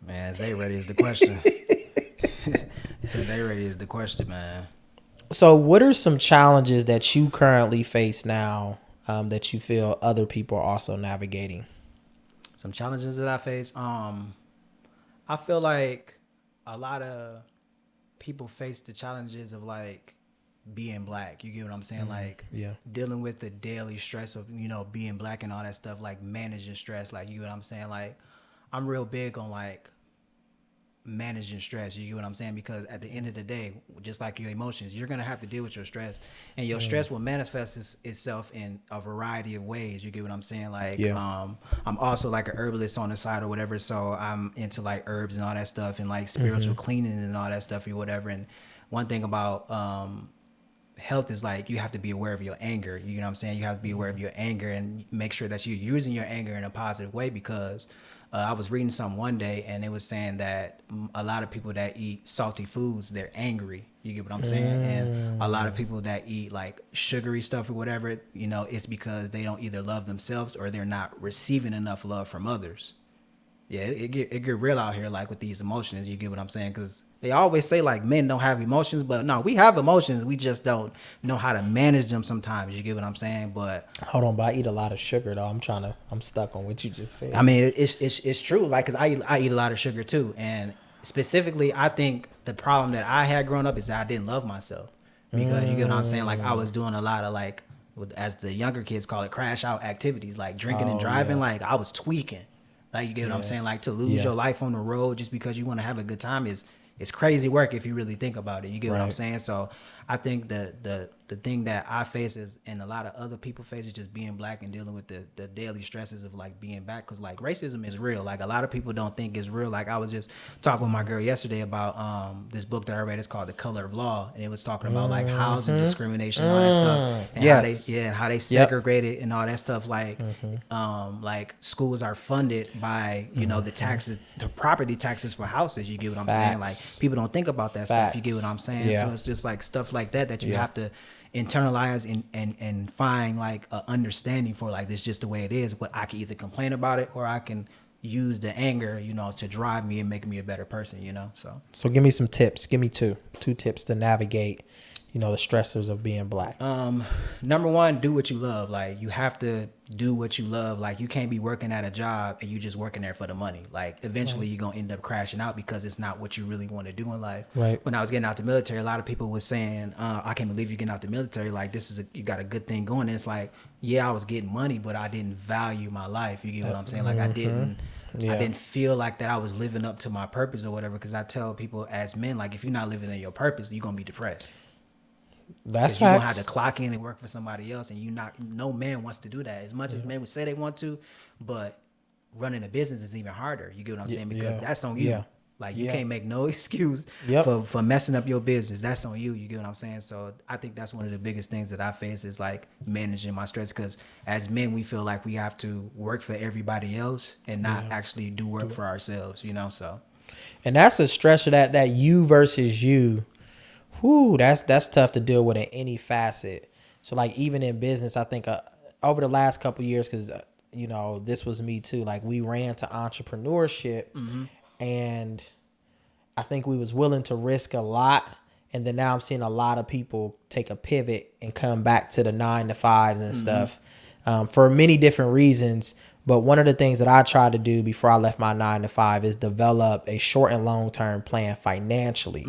Man, as they ready is the question. As they ready is the question, man. So what are some challenges that you currently face now that you feel other people are also navigating? Some challenges that I face. I feel like a lot of people face the challenges of like being black. You get what I'm saying? Like dealing with the daily stress of, being black and all that stuff, like managing stress. Like, you get what I'm saying? Like I'm real big on like managing stress. You get what I'm saying? Because at the end of the day, just like your emotions, you're gonna have to deal with your stress, and your stress will manifest itself in a variety of ways. You get what I'm saying? Like I'm also like an herbalist on the side or whatever, so I'm into like herbs and all that stuff, and like spiritual cleaning and all that stuff or whatever. And one thing about health is like you have to be aware of your anger. You know what I'm saying? You have to be aware of your anger and make sure that you're using your anger in a positive way, because I was reading something one day and it was saying that a lot of people that eat salty foods, they're angry. You get what I'm saying? And a lot of people that eat like sugary stuff or whatever, it's because they don't either love themselves or they're not receiving enough love from others. Yeah, it get real out here, like with these emotions. You get what I'm saying? Because they always say like men don't have emotions, but no, we have emotions. We just don't know how to manage them sometimes. You get what I'm saying? But hold on, but I eat a lot of sugar though. I'm stuck on what you just said. I mean, it's true. Like, cause I eat a lot of sugar too, and specifically, I think the problem that I had growing up is that I didn't love myself, because you get what I'm saying. Like I was doing a lot of like, as the younger kids call it, crash out activities, like drinking and driving. Like I was tweaking. Like, you get what I'm saying? Like, to lose your life on the road just because you want to have a good time is crazy work if you really think about it. You get what I'm saying? So I think the thing that I face is, and a lot of other people face, is just being black and dealing with the daily stresses of like being black. Because like racism is real. Like a lot of people don't think it's real. Like I was just talking with my girl yesterday about this book that I read. It's called The Color of Law, and it was talking about like housing discrimination and all that stuff, and how they segregate it and all that stuff. Like like schools are funded by the taxes, the property taxes for houses. You get what I'm saying? Like people don't think about that stuff. You get what I'm saying? So it's just like stuff like that you have to internalize and find like a understanding for. Like, this just the way it is, but I can either complain about it or I can use the anger to drive me and make me a better person. So give me some tips. Give me two tips to navigate the stressors of being black. Number one, do what you love. Like, you have to do what you love. Like, you can't be working at a job and you just working there for the money. Like, eventually you're gonna end up crashing out because it's not what you really want to do in life. Right. When I was getting out the military, a lot of people was saying, I can't believe you're getting out the military. Like, you got a good thing going. And it's like, yeah, I was getting money, but I didn't value my life. You get what I'm saying? Like, I didn't feel like that I was living up to my purpose or whatever. Because I tell people as men, like, if you're not living in your purpose, you're gonna be depressed. That's you don't have to clock in and work for somebody else, and no man wants to do that. As much as men would say they want to, but running a business is even harder. You get what I'm saying? Because that's on you. Like you can't make no excuse for messing up your business. That's on you. You get what I'm saying? So I think that's one of the biggest things that I face is like managing my stress. Because as men, we feel like we have to work for everybody else and not actually do work for ourselves. You know, so. And that's a stressor that you versus you. Whoo, that's tough to deal with in any facet. So like even in business, I think over the last couple of years, because you know this was me too. Like we ran to entrepreneurship, and I think we was willing to risk a lot. And then now I'm seeing a lot of people take a pivot and come back to the 9-to-5s and stuff for many different reasons. But one of the things that I tried to do before I left my 9-to-5 is develop a short and long term plan financially,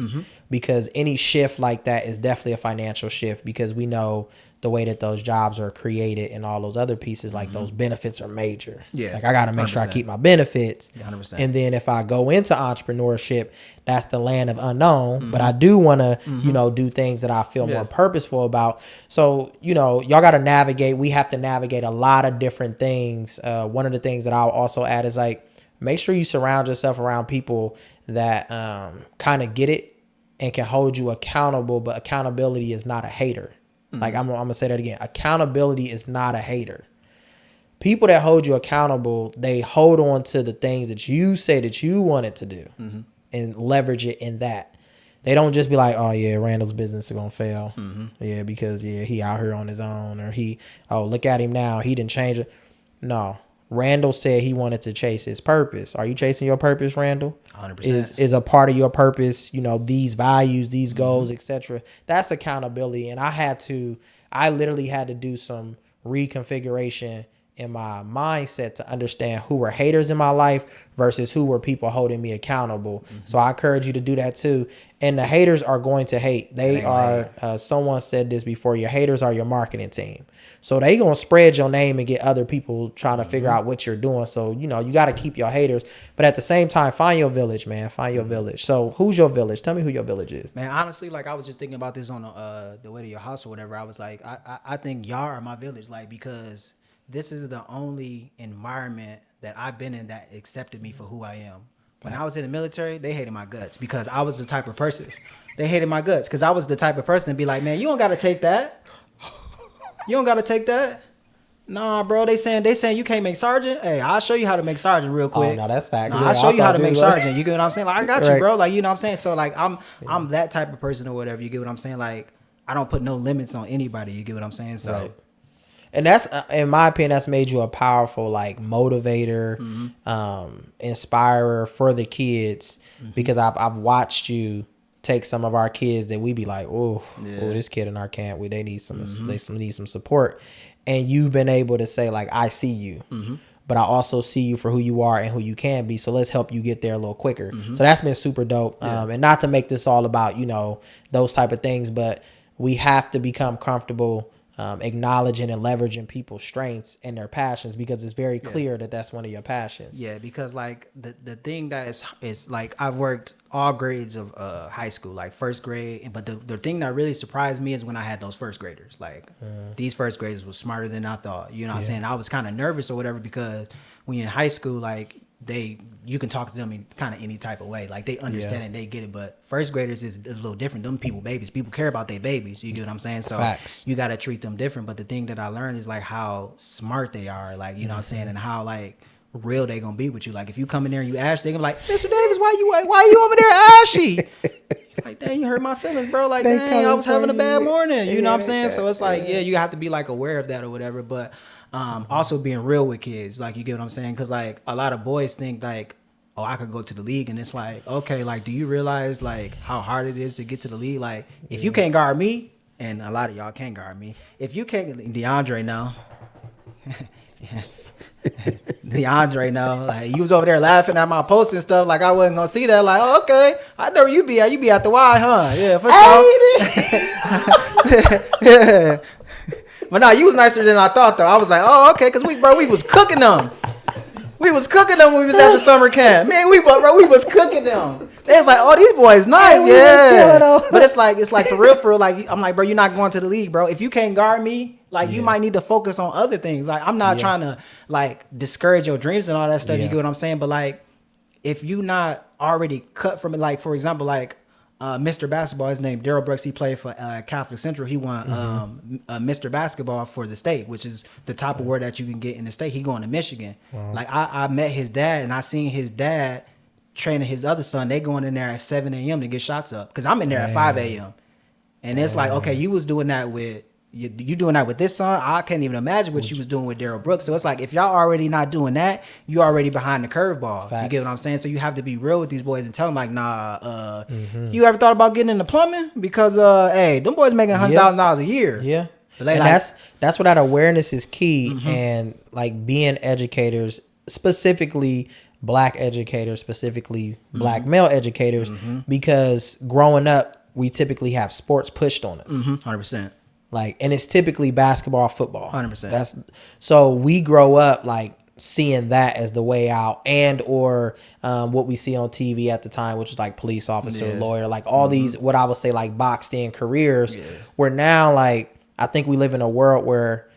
because any shift like that is definitely a financial shift, because we know the way that those jobs are created and all those other pieces, like those benefits are major. Yeah. Like I got to make sure I keep my benefits. 100%. And then if I go into entrepreneurship, that's the land of unknown, but I do want to, you know, do things that I feel more purposeful about. So, you know, y'all got to navigate. We have to navigate a lot of different things. One of the things that I'll also add is like, make sure you surround yourself around people that kind of get it and can hold you accountable, but accountability is not a hater. Like I'm gonna say that again. Accountability is not a hater. People that hold you accountable, they hold on to the things that you say that you wanted to do and leverage it in that. They don't just be like, oh yeah, Randall's business is gonna fail. Yeah, because he out here on his own, or look at him now, he didn't change it. No. Randall said he wanted to chase his purpose. Are you chasing your purpose, Randall? 100%. Is a part of your purpose, you know, these values, these goals, etc. That's accountability. And I literally had to do some reconfiguration in my mindset to understand who were haters in my life versus who were people holding me accountable. So I encourage you to do that too. And the haters are going to hate. They are, someone said this before, your haters are your marketing team. So they going to spread your name and get other people trying to figure out what you're doing. So, you know, you got to keep your haters. But at the same time, find your village, man. Find your village. So who's your village? Tell me who your village is. Man, honestly, like I was just thinking about this on the way to your house or whatever. I was like, I think y'all are my village, like, because this is the only environment that I've been in that accepted me for who I am. When I was in the military, they hated my guts because I was the type of person. They hated my guts because I was the type of person to be like, man, you don't got to take that. You don't got to take that. Nah, bro, they saying you can't make sergeant. Hey, I'll show you how to make sergeant real quick. Oh, no, that's fact. Nah, I'll show you how to make sergeant. You get what I'm saying? Like, I got you, bro. Like, you know what I'm saying? So, like, I'm that type of person or whatever. You get what I'm saying? Like, I don't put no limits on anybody. You get what I'm saying? So, and that's, in my opinion, that's made you a powerful, like, motivator, inspirer for the kids, because I've watched you take some of our kids that we be like, oh, this kid in our camp, they need some, they need some support. And you've been able to say, like, I see you, but I also see you for who you are and who you can be. So let's help you get there a little quicker. So that's been super dope. And not to make this all about, you know, those type of things, but we have to become comfortable acknowledging and leveraging people's strengths and their passions, because it's very clear that that's one of your passions. Yeah, because like the thing that is like, I've worked all grades of high school, like first grade, but the thing that really surprised me is when I had those first graders. Like these first graders was smarter than I thought. You know what I'm saying? I was kind of nervous or whatever, because when you're in high school, like you can talk to them in kind of any type of way. Like they understand it, they get it. But first graders is a little different. Them babies. People care about their babies. You get what I'm saying? So you got to treat them different. But the thing that I learned is like how smart they are. Like, you know what I'm saying? And how like real they gonna be with you. Like if you come in there and you ash, they gonna be like, Mr. Davis, why you over there ashy? Like, dang, you hurt my feelings, bro. Like, dang, I was having a bad morning. You know what I'm saying? So it's like, you have to be like aware of that or whatever. But also being real with kids, like, you get what I'm saying? Because like a lot of boys think like, oh, I could go to the league, and it's like, okay, like, do you realize like how hard it is to get to the league? Like, if you can't guard me, and a lot of y'all can't guard me, if you can't, DeAndre now, DeAndre now, like, you was over there laughing at my posts and stuff, like I wasn't gonna see that. Like, oh, okay, I know where you be at. You be at the Y, huh? Yeah, for sure. Yeah. But no, you was nicer than I thought, though. I was like, oh, okay, because we was cooking them. We was cooking them when we was at the summer camp. Man, we was cooking them. They was like, oh, these boys nice, But it's like for real, like, I'm like, bro, you're not going to the league, bro. If you can't guard me, like, you might need to focus on other things. Like, I'm not trying to like discourage your dreams and all that stuff. You get what I'm saying? But like, if you not already cut from it. Like, for example, like Mr. Basketball, his name Daryl Brooks. He played for Catholic Central. He won Mr. Basketball for the state, which is the top award that you can get in the state. He going to Michigan. Wow. Like I met his dad, and I seen his dad training his other son. They going in there at 7 a.m. to get shots up, because I'm in there at 5 a.m. And it's like, okay, you was doing that with you doing that with this son. I can't even imagine what you was doing with Daryl Brooks. So it's like, if y'all already not doing that, you already behind the curveball. You get what I'm saying? So you have to be real with these boys and tell them like, nah, you ever thought about getting into plumbing? Because hey, them boys making $100,000 a year. Yeah. But and like, that's where that awareness is key. And like being educators, specifically black educators, specifically black male educators, because growing up, we typically have sports pushed on us. 100%. Like, and it's typically basketball, football. 100%. So we grow up like seeing that as the way out, and or what we see on TV at the time, which is like police officer, lawyer, like all these, what I would say like boxed in careers. Where now, like, I think we live in a world where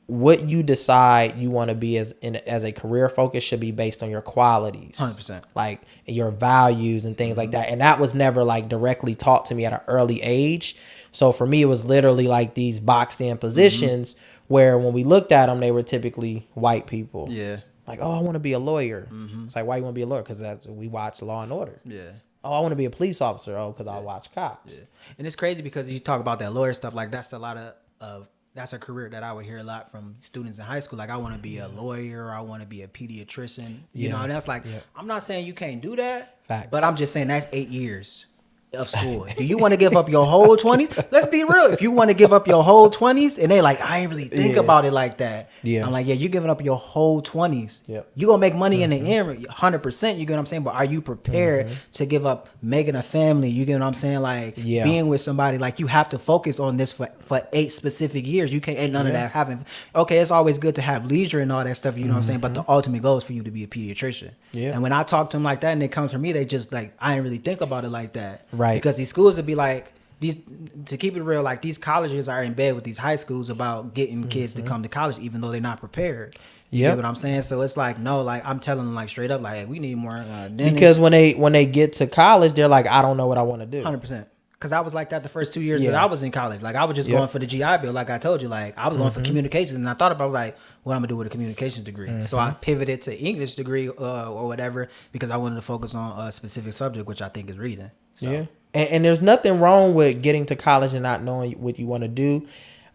what you decide you want to be as a career focus should be based on your qualities, 100%, like your values and things like that. And that was never like directly taught to me at an early age. So for me, it was literally like these boxed in positions where when we looked at them, they were typically white people. Yeah. Like, oh, I want to be a lawyer. It's like, why you want to be a lawyer? Because we watch Law and Order. Yeah. Oh, I want to be a police officer. Oh, because I watch Cops. Yeah. And it's crazy because you talk about that lawyer stuff. Like, that's a lot of that's a career that I would hear a lot from students in high school. Like, I want to be a lawyer. I want to be a pediatrician. You know, and that's like, I'm not saying you can't do that. Facts. But I'm just saying that's 8 years of school. Do you want to give up your whole 20s? Let's be real. If you want to give up your whole 20s, and they like, I ain't really think about it like that. Yeah. I'm like, yeah, you're giving up your whole 20s. Yep. You're going to make money in the end, 100%. You get what I'm saying? But are you prepared to give up making a family? You get what I'm saying? Like, being with somebody, like, you have to focus on this for 8 specific years. You can't, ain't none of that happen. Okay, it's always good to have leisure and all that stuff, you know what I'm saying? But the ultimate goal is for you to be a pediatrician. Yeah. And when I talk to them like that and it comes from me, they just like, I ain't really think about it like that. Right. Because these schools would be like, to keep it real, like, these colleges are in bed with these high schools about getting kids to come to college, even though they're not prepared. You get what I'm saying? So it's like, no, like, I'm telling them like straight up, like, hey, we need more dentists. Because when they get to college, they're like, I don't know what I want to do. 100%. Because I was like that the first 2 years that I was in college. Like, I was just going for the GI Bill, like I told you. Like, I was going for communications, and I thought about, like, what I'm going to do with a communications degree. So I pivoted to English degree or whatever, because I wanted to focus on a specific subject, which I think is reading. So. Yeah. And there's nothing wrong with getting to college and not knowing what you want to do.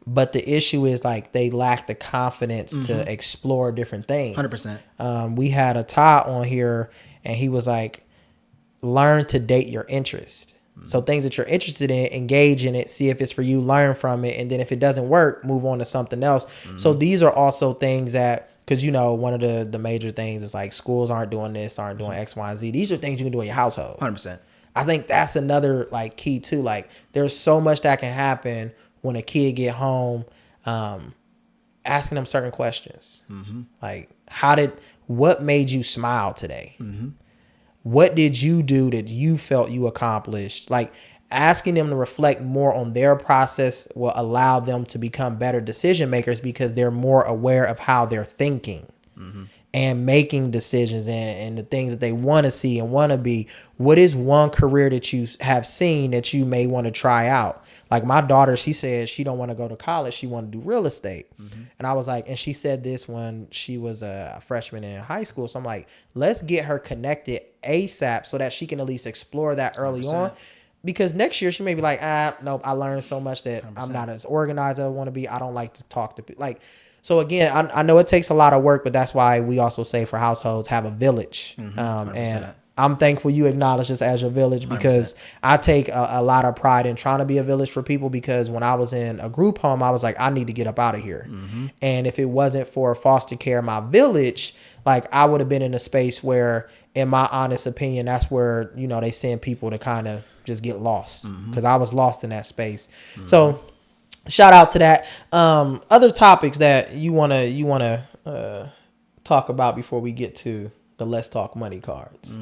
But the issue is, like, they lack the confidence to explore different things. 100%. We had a Todd on here, and he was like, learn to date your interest. So things that you're interested in, engage in it, see if it's for you, learn from it. And then if it doesn't work, move on to something else. So these are also things that, because, you know, one of the major things is like schools aren't doing this, aren't doing X, Y, and Z. These are things you can do in your household. 100%. I think that's another like key too. Like, there's so much that can happen when a kid get home, asking them certain questions. Like, what made you smile today? What did you do that you felt you accomplished? Like, asking them to reflect more on their process will allow them to become better decision makers, because they're more aware of how they're thinking and making decisions and the things that they want to see and want to be. What is one career that you have seen that you may want to try out? Like, my daughter, she said she don't want to go to college. She want to do real estate. And I was like, and she said this when she was a freshman in high school. So I'm like, let's get her connected ASAP so that she can at least explore that early 100%. On. Because next year she may be like, nope, I learned so much that 100%. I'm not as organized as I want to be. I don't like to talk to people. Like, so again, I know it takes a lot of work, but that's why we also say for households, have a village. And I'm thankful you acknowledge this as your village, because 100%. I take a lot of pride in trying to be a village for people, because when I was in a group home, I was like, I need to get up out of here. And if it wasn't for foster care, my village, like, I would have been in a space where, in my honest opinion, that's where, you know, they send people to kind of just get lost, because I was lost in that space. So shout out to that. Other topics that you want to talk about before we get to the Let's Talk Money cards?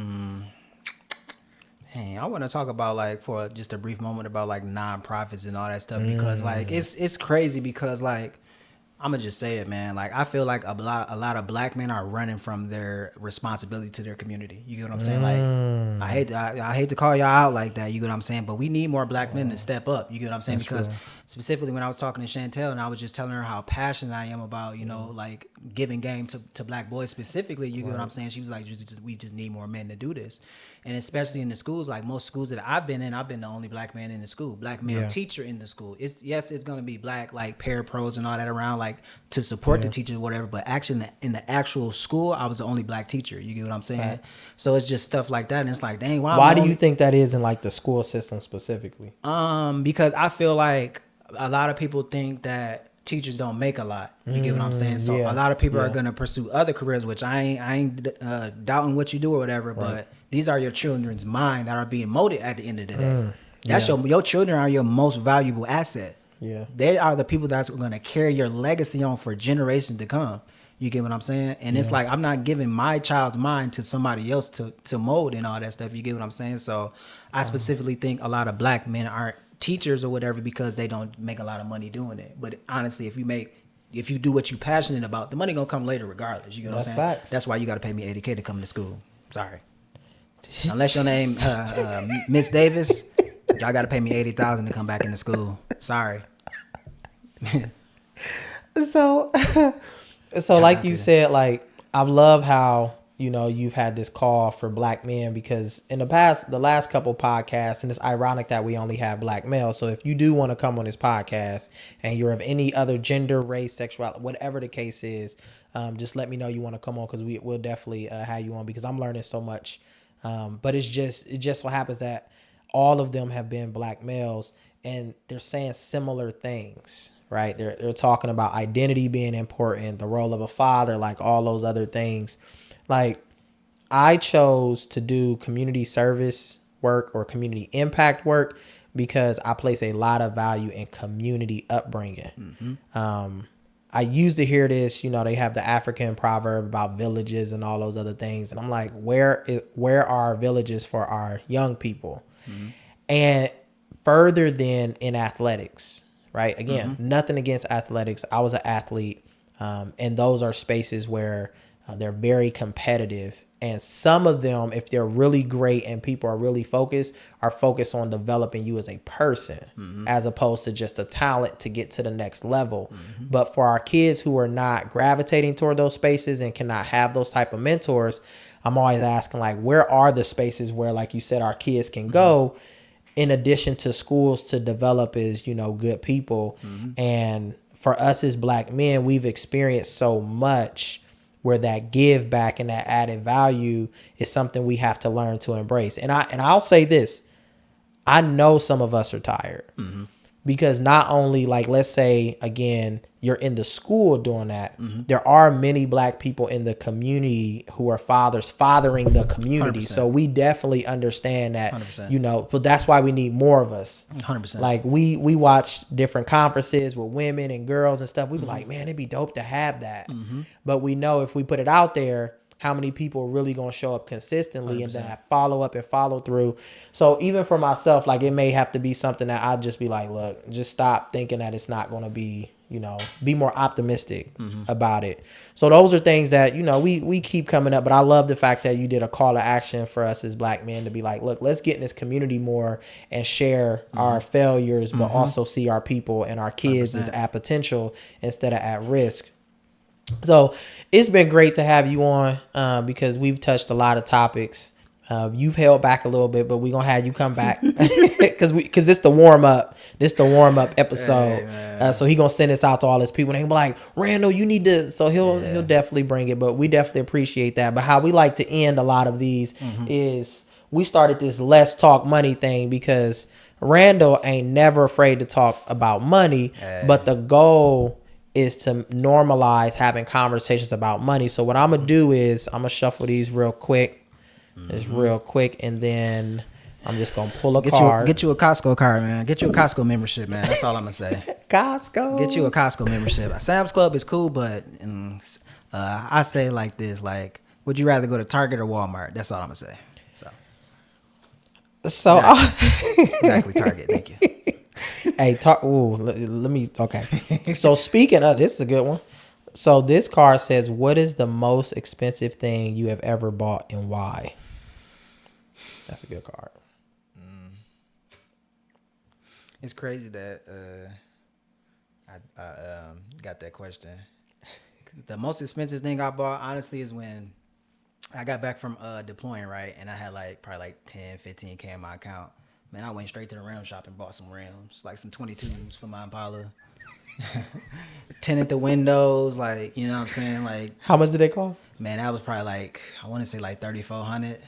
Hey, I want to talk about, like, for just a brief moment, about like nonprofits and all that stuff, because like it's crazy, because like I'm gonna just say it, man. Like I feel like a lot of black men are running from their responsibility to their community. You get what I'm saying? Like I hate to call y'all out like that. You get what I'm saying? But we need more black men to step up. You get what I'm saying? Because specifically when I was talking to Chantel and I was just telling her how passionate I am about, you know, like giving game to black boys specifically. You get what I'm saying? She was like, we just need more men to do this. And especially in the schools, like most schools that I've been in, I've been the only black man in the school, black male teacher in the school. It's going to be black, like paras and all that around, like to support the teachers or whatever. But actually in the actual school, I was the only black teacher. You get what I'm saying? Right. So it's just stuff like that. And it's like, dang, why do you think that is in like the school system specifically? Because I feel like a lot of people think that teachers don't make a lot. You get what I'm saying? So a lot of people are going to pursue other careers, which I ain't doubting what you do or whatever, right. But these are your children's mind that are being molded at the end of the day. That's your children are your most valuable asset. Yeah. They are the people that's going to carry your legacy on for generations to come. You get what I'm saying? And it's like, I'm not giving my child's mind to somebody else to mold and all that stuff. You get what I'm saying? So I specifically think a lot of black men aren't teachers or whatever because they don't make a lot of money doing it. But honestly, if you do what you're passionate about, the money gonna come later regardless. You know what I'm saying? Facts. That's why you got to pay me $80K to come to school. Sorry. Unless your name Miss Davis, y'all got to pay me $80,000 to come back into school. Sorry. So like you said, like I love how, you know, you've had this call for black men because in the last couple podcasts, and it's ironic that we only have black males. So if you do want to come on this podcast and you're of any other gender, race, sexuality, whatever the case is, just let me know you want to come on because we'll definitely have you on because I'm learning so much. But it just what happens that all of them have been black males and they're saying similar things, right? They're talking about identity being important, the role of a father, like all those other things. Like I chose to do community service work or community impact work because I place a lot of value in community upbringing. I used to hear this, you know, they have the African proverb about villages and all those other things. And I'm like, where are villages for our young people? And further than in athletics, right? Again, nothing against athletics. I was an athlete. And those are spaces where they're very competitive. And some of them, if they're really great and people are really focused, are focused on developing you as a person as opposed to just a talent to get to the next level. But for our kids who are not gravitating toward those spaces and cannot have those type of mentors, I'm always asking, like, where are the spaces where, like you said, our kids can go in addition to schools to develop as, you know, good people. And for us as black men, we've experienced so much where that give back and that added value is something we have to learn to embrace. And I'll say this, I know some of us are tired because not only, like, let's say again, you're in the school doing that. There are many black people in the community who are fathering the community. 100%. So we definitely understand that, 100%. You know, but that's why we need more of us. 100%. Like we watch different conferences with women and girls and stuff. We be like, man, it'd be dope to have that. But we know if we put it out there, how many people are really going to show up consistently 100%. And then follow up and follow through. So even for myself, like it may have to be something that I'd just be like, look, just stop thinking that it's not going to be, you know, be more optimistic about it. So those are things that, you know, we keep coming up, but I love the fact that you did a call to action for us as black men to be like, look, let's get in this community more and share our failures, but also see our people and our kids 100%. As at potential instead of at risk. So it's been great to have you on because we've touched a lot of topics. You've held back a little bit, but we're going to have you come back because it's the warm up. This the warm up episode. Hey, so he going to send this out to all his people and they be like, Randall, you need to. So he'll definitely bring it, but we definitely appreciate that. But how we like to end a lot of these is we started this Let's Talk Money thing because Randall ain't never afraid to talk about money, but the goal is to normalize having conversations about money. So what I'm going to do is I'm going to shuffle these real quick. Just real quick. And then I'm just going to pull a card. Get you a Costco card, man. Get you a Costco membership, man. That's all I'm going to say. Costco. Get you a Costco membership. Sam's Club is cool, but I say it like this. Like, would you rather go to Target or Walmart? That's all I'm going to say. So exactly Target. Thank you. Hey, talk. Ooh, let me. Okay. So speaking of, this is a good one. So this card says, "What is the most expensive thing you have ever bought and why?" That's a good card. It's crazy that I got that question. The most expensive thing I bought, honestly, is when I got back from deploying, right? And I had probably 10, 15K in my account. Man, I went straight to the rim shop and bought some rims, like some 22s for my Impala. Tinted the windows, you know what I'm saying? Like, how much did they cost? Man, that was probably I want to say $3,400.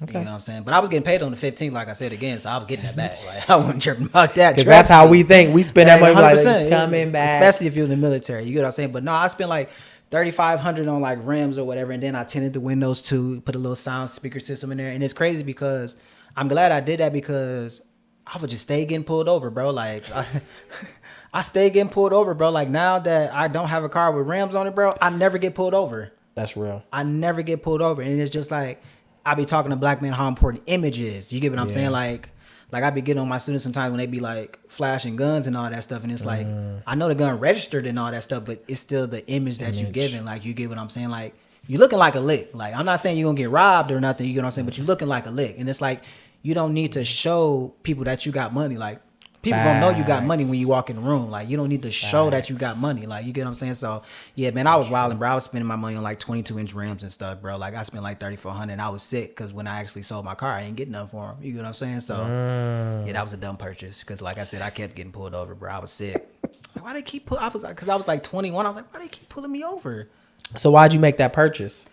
Okay. You know what I'm saying? But I was getting paid on the 15th, like I said again, so I was getting that back. I wasn't tripping about that. Because that's how we think. We spend that money like it's coming back. Especially if you're in the military. You get what I'm saying? But no, I spent $3,500 on rims or whatever, and then I tinted the windows too, put a little sound speaker system in there. And it's crazy because I'm glad I did that because I would just stay getting pulled over, bro. I stay getting pulled over, bro. Now that I don't have a car with rims on it, bro, I never get pulled over. That's real. I never get pulled over. And it's just I be talking to black men how important image is. You get what I'm saying? Like I be getting on my students sometimes when they be flashing guns and all that stuff. And it's I know the gun registered and all that stuff, but it's still the image that you giving. You get what I'm saying? You looking like a lick. I'm not saying you're going to get robbed or nothing. You get what I'm saying? But you looking like a lick. And it's you don't need to show people that you got money. People don't know you got money when you walk in the room. You don't need to show that you got money. You get what I'm saying? So, yeah, man, I was wilding, bro. I was spending my money on 22-inch rims and stuff, bro. I spent $3,400 and I was sick because when I actually sold my car, I didn't get nothing for them. You get what I'm saying? So, yeah, that was a dumb purchase because, like I said, I kept getting pulled over, bro. I was sick. I was why they keep pulling? Because I was 21. I was why they keep pulling me over? So why'd you make that purchase?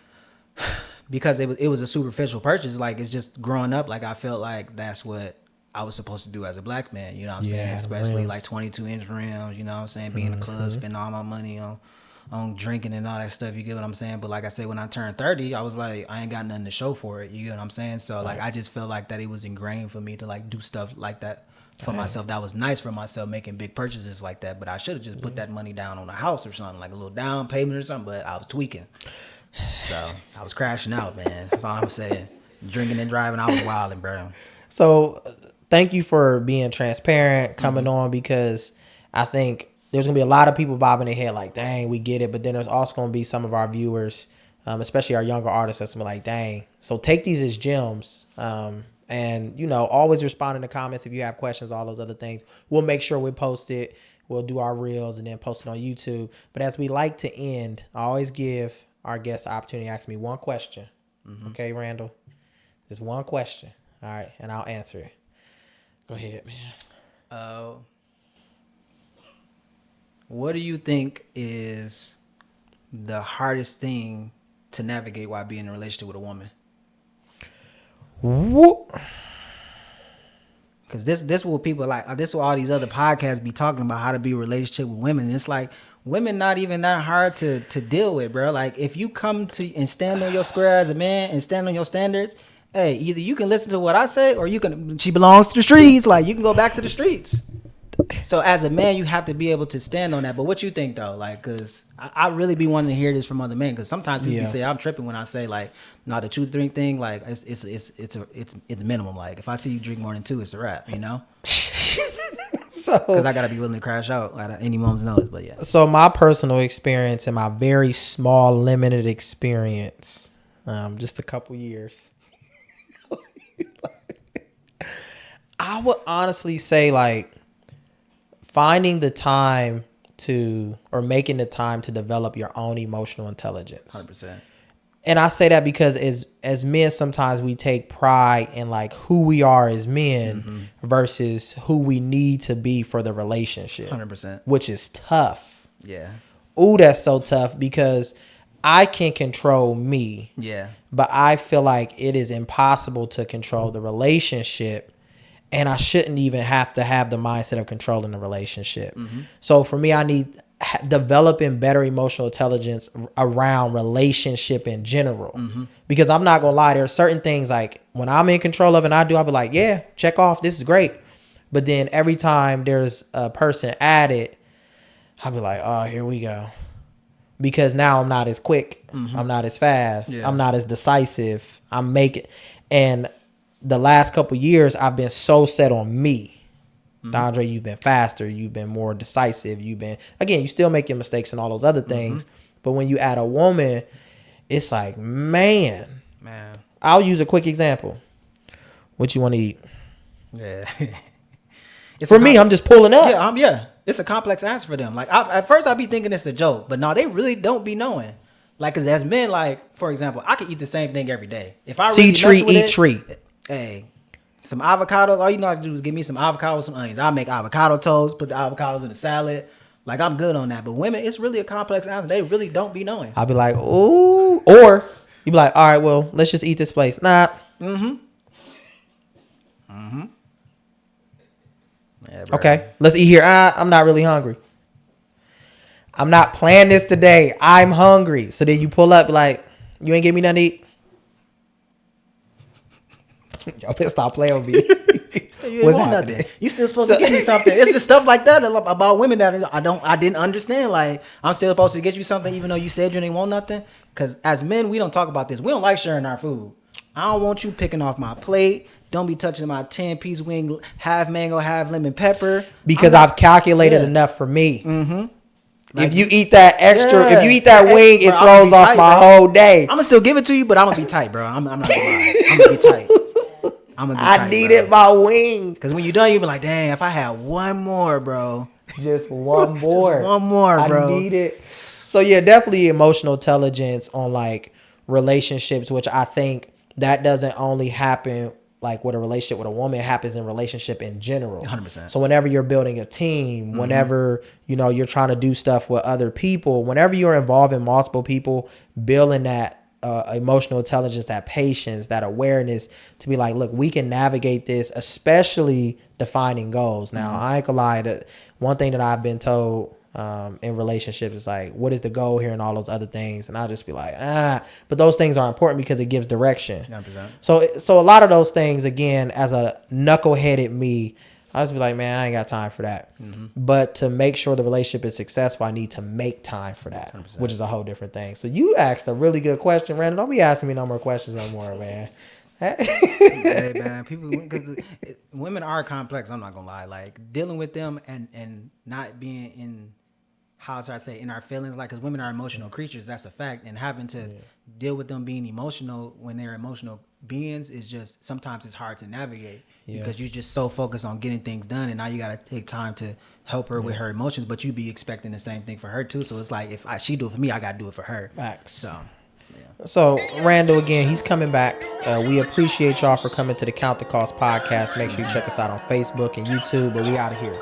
Because it was a superficial purchase. It's just growing up. I felt like that's what I was supposed to do as a black man, you know what I'm saying? Especially 22-inch rims, you know what I'm saying? Being in the club, spending all my money on drinking and all that stuff, you get what I'm saying? But like I said, when I turned 30, I was I ain't got nothing to show for it, you get what I'm saying? So I just felt that it was ingrained for me to do stuff like that for myself. That was nice for myself, making big purchases like that. But I should have just put that money down on a house or something, a little down payment or something, but I was tweaking. So I was crashing out, man. That's all I'm saying. Drinking and driving, I was wilding, bro. So thank you for being transparent, coming on, because I think there's going to be a lot of people bobbing their head dang, we get it. But then there's also going to be some of our viewers, especially our younger artists, that's going to be dang. So take these as gems. And, always respond in the comments if you have questions, all those other things. We'll make sure we post it. We'll do our reels and then post it on YouTube. But as we like to end, I always give our guests the opportunity to ask me one question. Okay, Randall? Just one question. All right, and I'll answer it. Go ahead, man. What do you think is the hardest thing to navigate while being in a relationship with a woman? Because this what people this what all these other podcasts be talking about, how to be in a relationship with women. And it's women not even that hard to deal with, bro. If you come to and stand on your square as a man and stand on your standards, hey, either you can listen to what I say or she belongs to the streets. You can go back to the streets. So as a man, you have to be able to stand on that. But what you think though? Because I really be wanting to hear this from other men. Because sometimes people say I'm tripping when I say the 2-3 thing. It's minimum. If I see you drink more than 2, it's a wrap. You know. Because I gotta be willing to crash out at any moment's notice. But yeah. So my personal experience and my very small, limited experience, just a couple years. I would honestly say finding the time making the time to develop your own emotional intelligence. 100%. And I say that because as men, sometimes we take pride in who we are as men versus who we need to be for the relationship. 100%. Which is tough. Yeah. Ooh, that's so tough because I can control me. Yeah. But I feel it is impossible to control the relationship. And I shouldn't even have to have the mindset of controlling the relationship. So for me, I need developing better emotional intelligence around relationship in general. Because I'm not going to lie, there are certain things when I'm in control of and I'll be yeah, check off. This is great. But then every time there's a person added, I'll be oh, here we go. Because now I'm not as quick. I'm not as fast. Yeah. I'm not as decisive. And the last couple years, I've been so set on me. Dondrea, you've been faster. You've been more decisive. Again, you still make your mistakes and all those other things. But when you add a woman, it's like, man. I'll use a quick example. What you want to eat? Yeah. For me, I'm just pulling up. Yeah. It's a complex answer for them. Like at first I'd be thinking it's a joke, but no, they really don't be knowing. Like, cause as men, like for example, I could eat the same thing every day. If I really eat tree. Hey, some avocados. All you know how to do is give me some avocados, some onions. I'll make avocado toast, put the avocados in the salad. Like, I'm good on that. But women, it's really a complex answer. They really don't be knowing. I'll be like, ooh, or you be like, all right, well, let's just eat this place. Nah. Yeah, okay, let's eat here. I'm not really hungry. I'm not planning this today. I'm hungry. So then you pull up like, you ain't give me nothing to eat. Y'all better stop playing with me. You ain't want nothing. You still supposed to give me something. It's just stuff like that about women that I didn't understand. Like, I'm still supposed to get you something even though you said you didn't want nothing. Because as men, we don't talk about this. We don't like sharing our food. I don't want you picking off my plate. Don't be touching my 10-piece wing, half mango, half lemon pepper. Because I've calculated enough for me. Like, if you eat that extra, if you eat that wing, it throws off my whole day. I'm gonna still give it to you, but I'm gonna be tight, bro. I'm not gonna lie. I'm gonna be tight. I needed my wing. Because when you're done, you be like, dang, if I had one more, bro. Just one more. Just one more, bro. I need it. So yeah, definitely emotional intelligence on like relationships, which I think that doesn't only happen like with a relationship with a woman, it happens in relationship in general. 100%. So whenever you're building a team, whenever, you're trying to do stuff with other people, whenever you're involved in multiple people, building that emotional intelligence, that patience, that awareness to be like, look, we can navigate this, especially defining goals. Now, I ain't gonna lie, that one thing that I've been told in relationships is like, what is the goal here and all those other things? And I'll just be like, but those things are important because it gives direction. 100%. So a lot of those things, again, as a knuckleheaded me, I just be like, man, I ain't got time for that. But to make sure the relationship is successful, I need to make time for that, 100%. Which is a whole different thing. So you asked a really good question, Randall. Don't be asking me no more questions no more, man. Hey, man, because women are complex. I'm not gonna lie. Like, dealing with them and not being in, how should I say, in our feelings, like, because women are emotional creatures, that's a fact, and having to deal with them being emotional when they're emotional beings is just, sometimes it's hard to navigate because you're just so focused on getting things done, and now you got to take time to help her with her emotions, but you be expecting the same thing for her too. So it's like, if she do it for me, I got to do it for her. Facts. So Randall, again, he's coming back. We appreciate y'all for coming to the Count the Cost podcast. Make sure you check us out on Facebook and YouTube, but we out of here.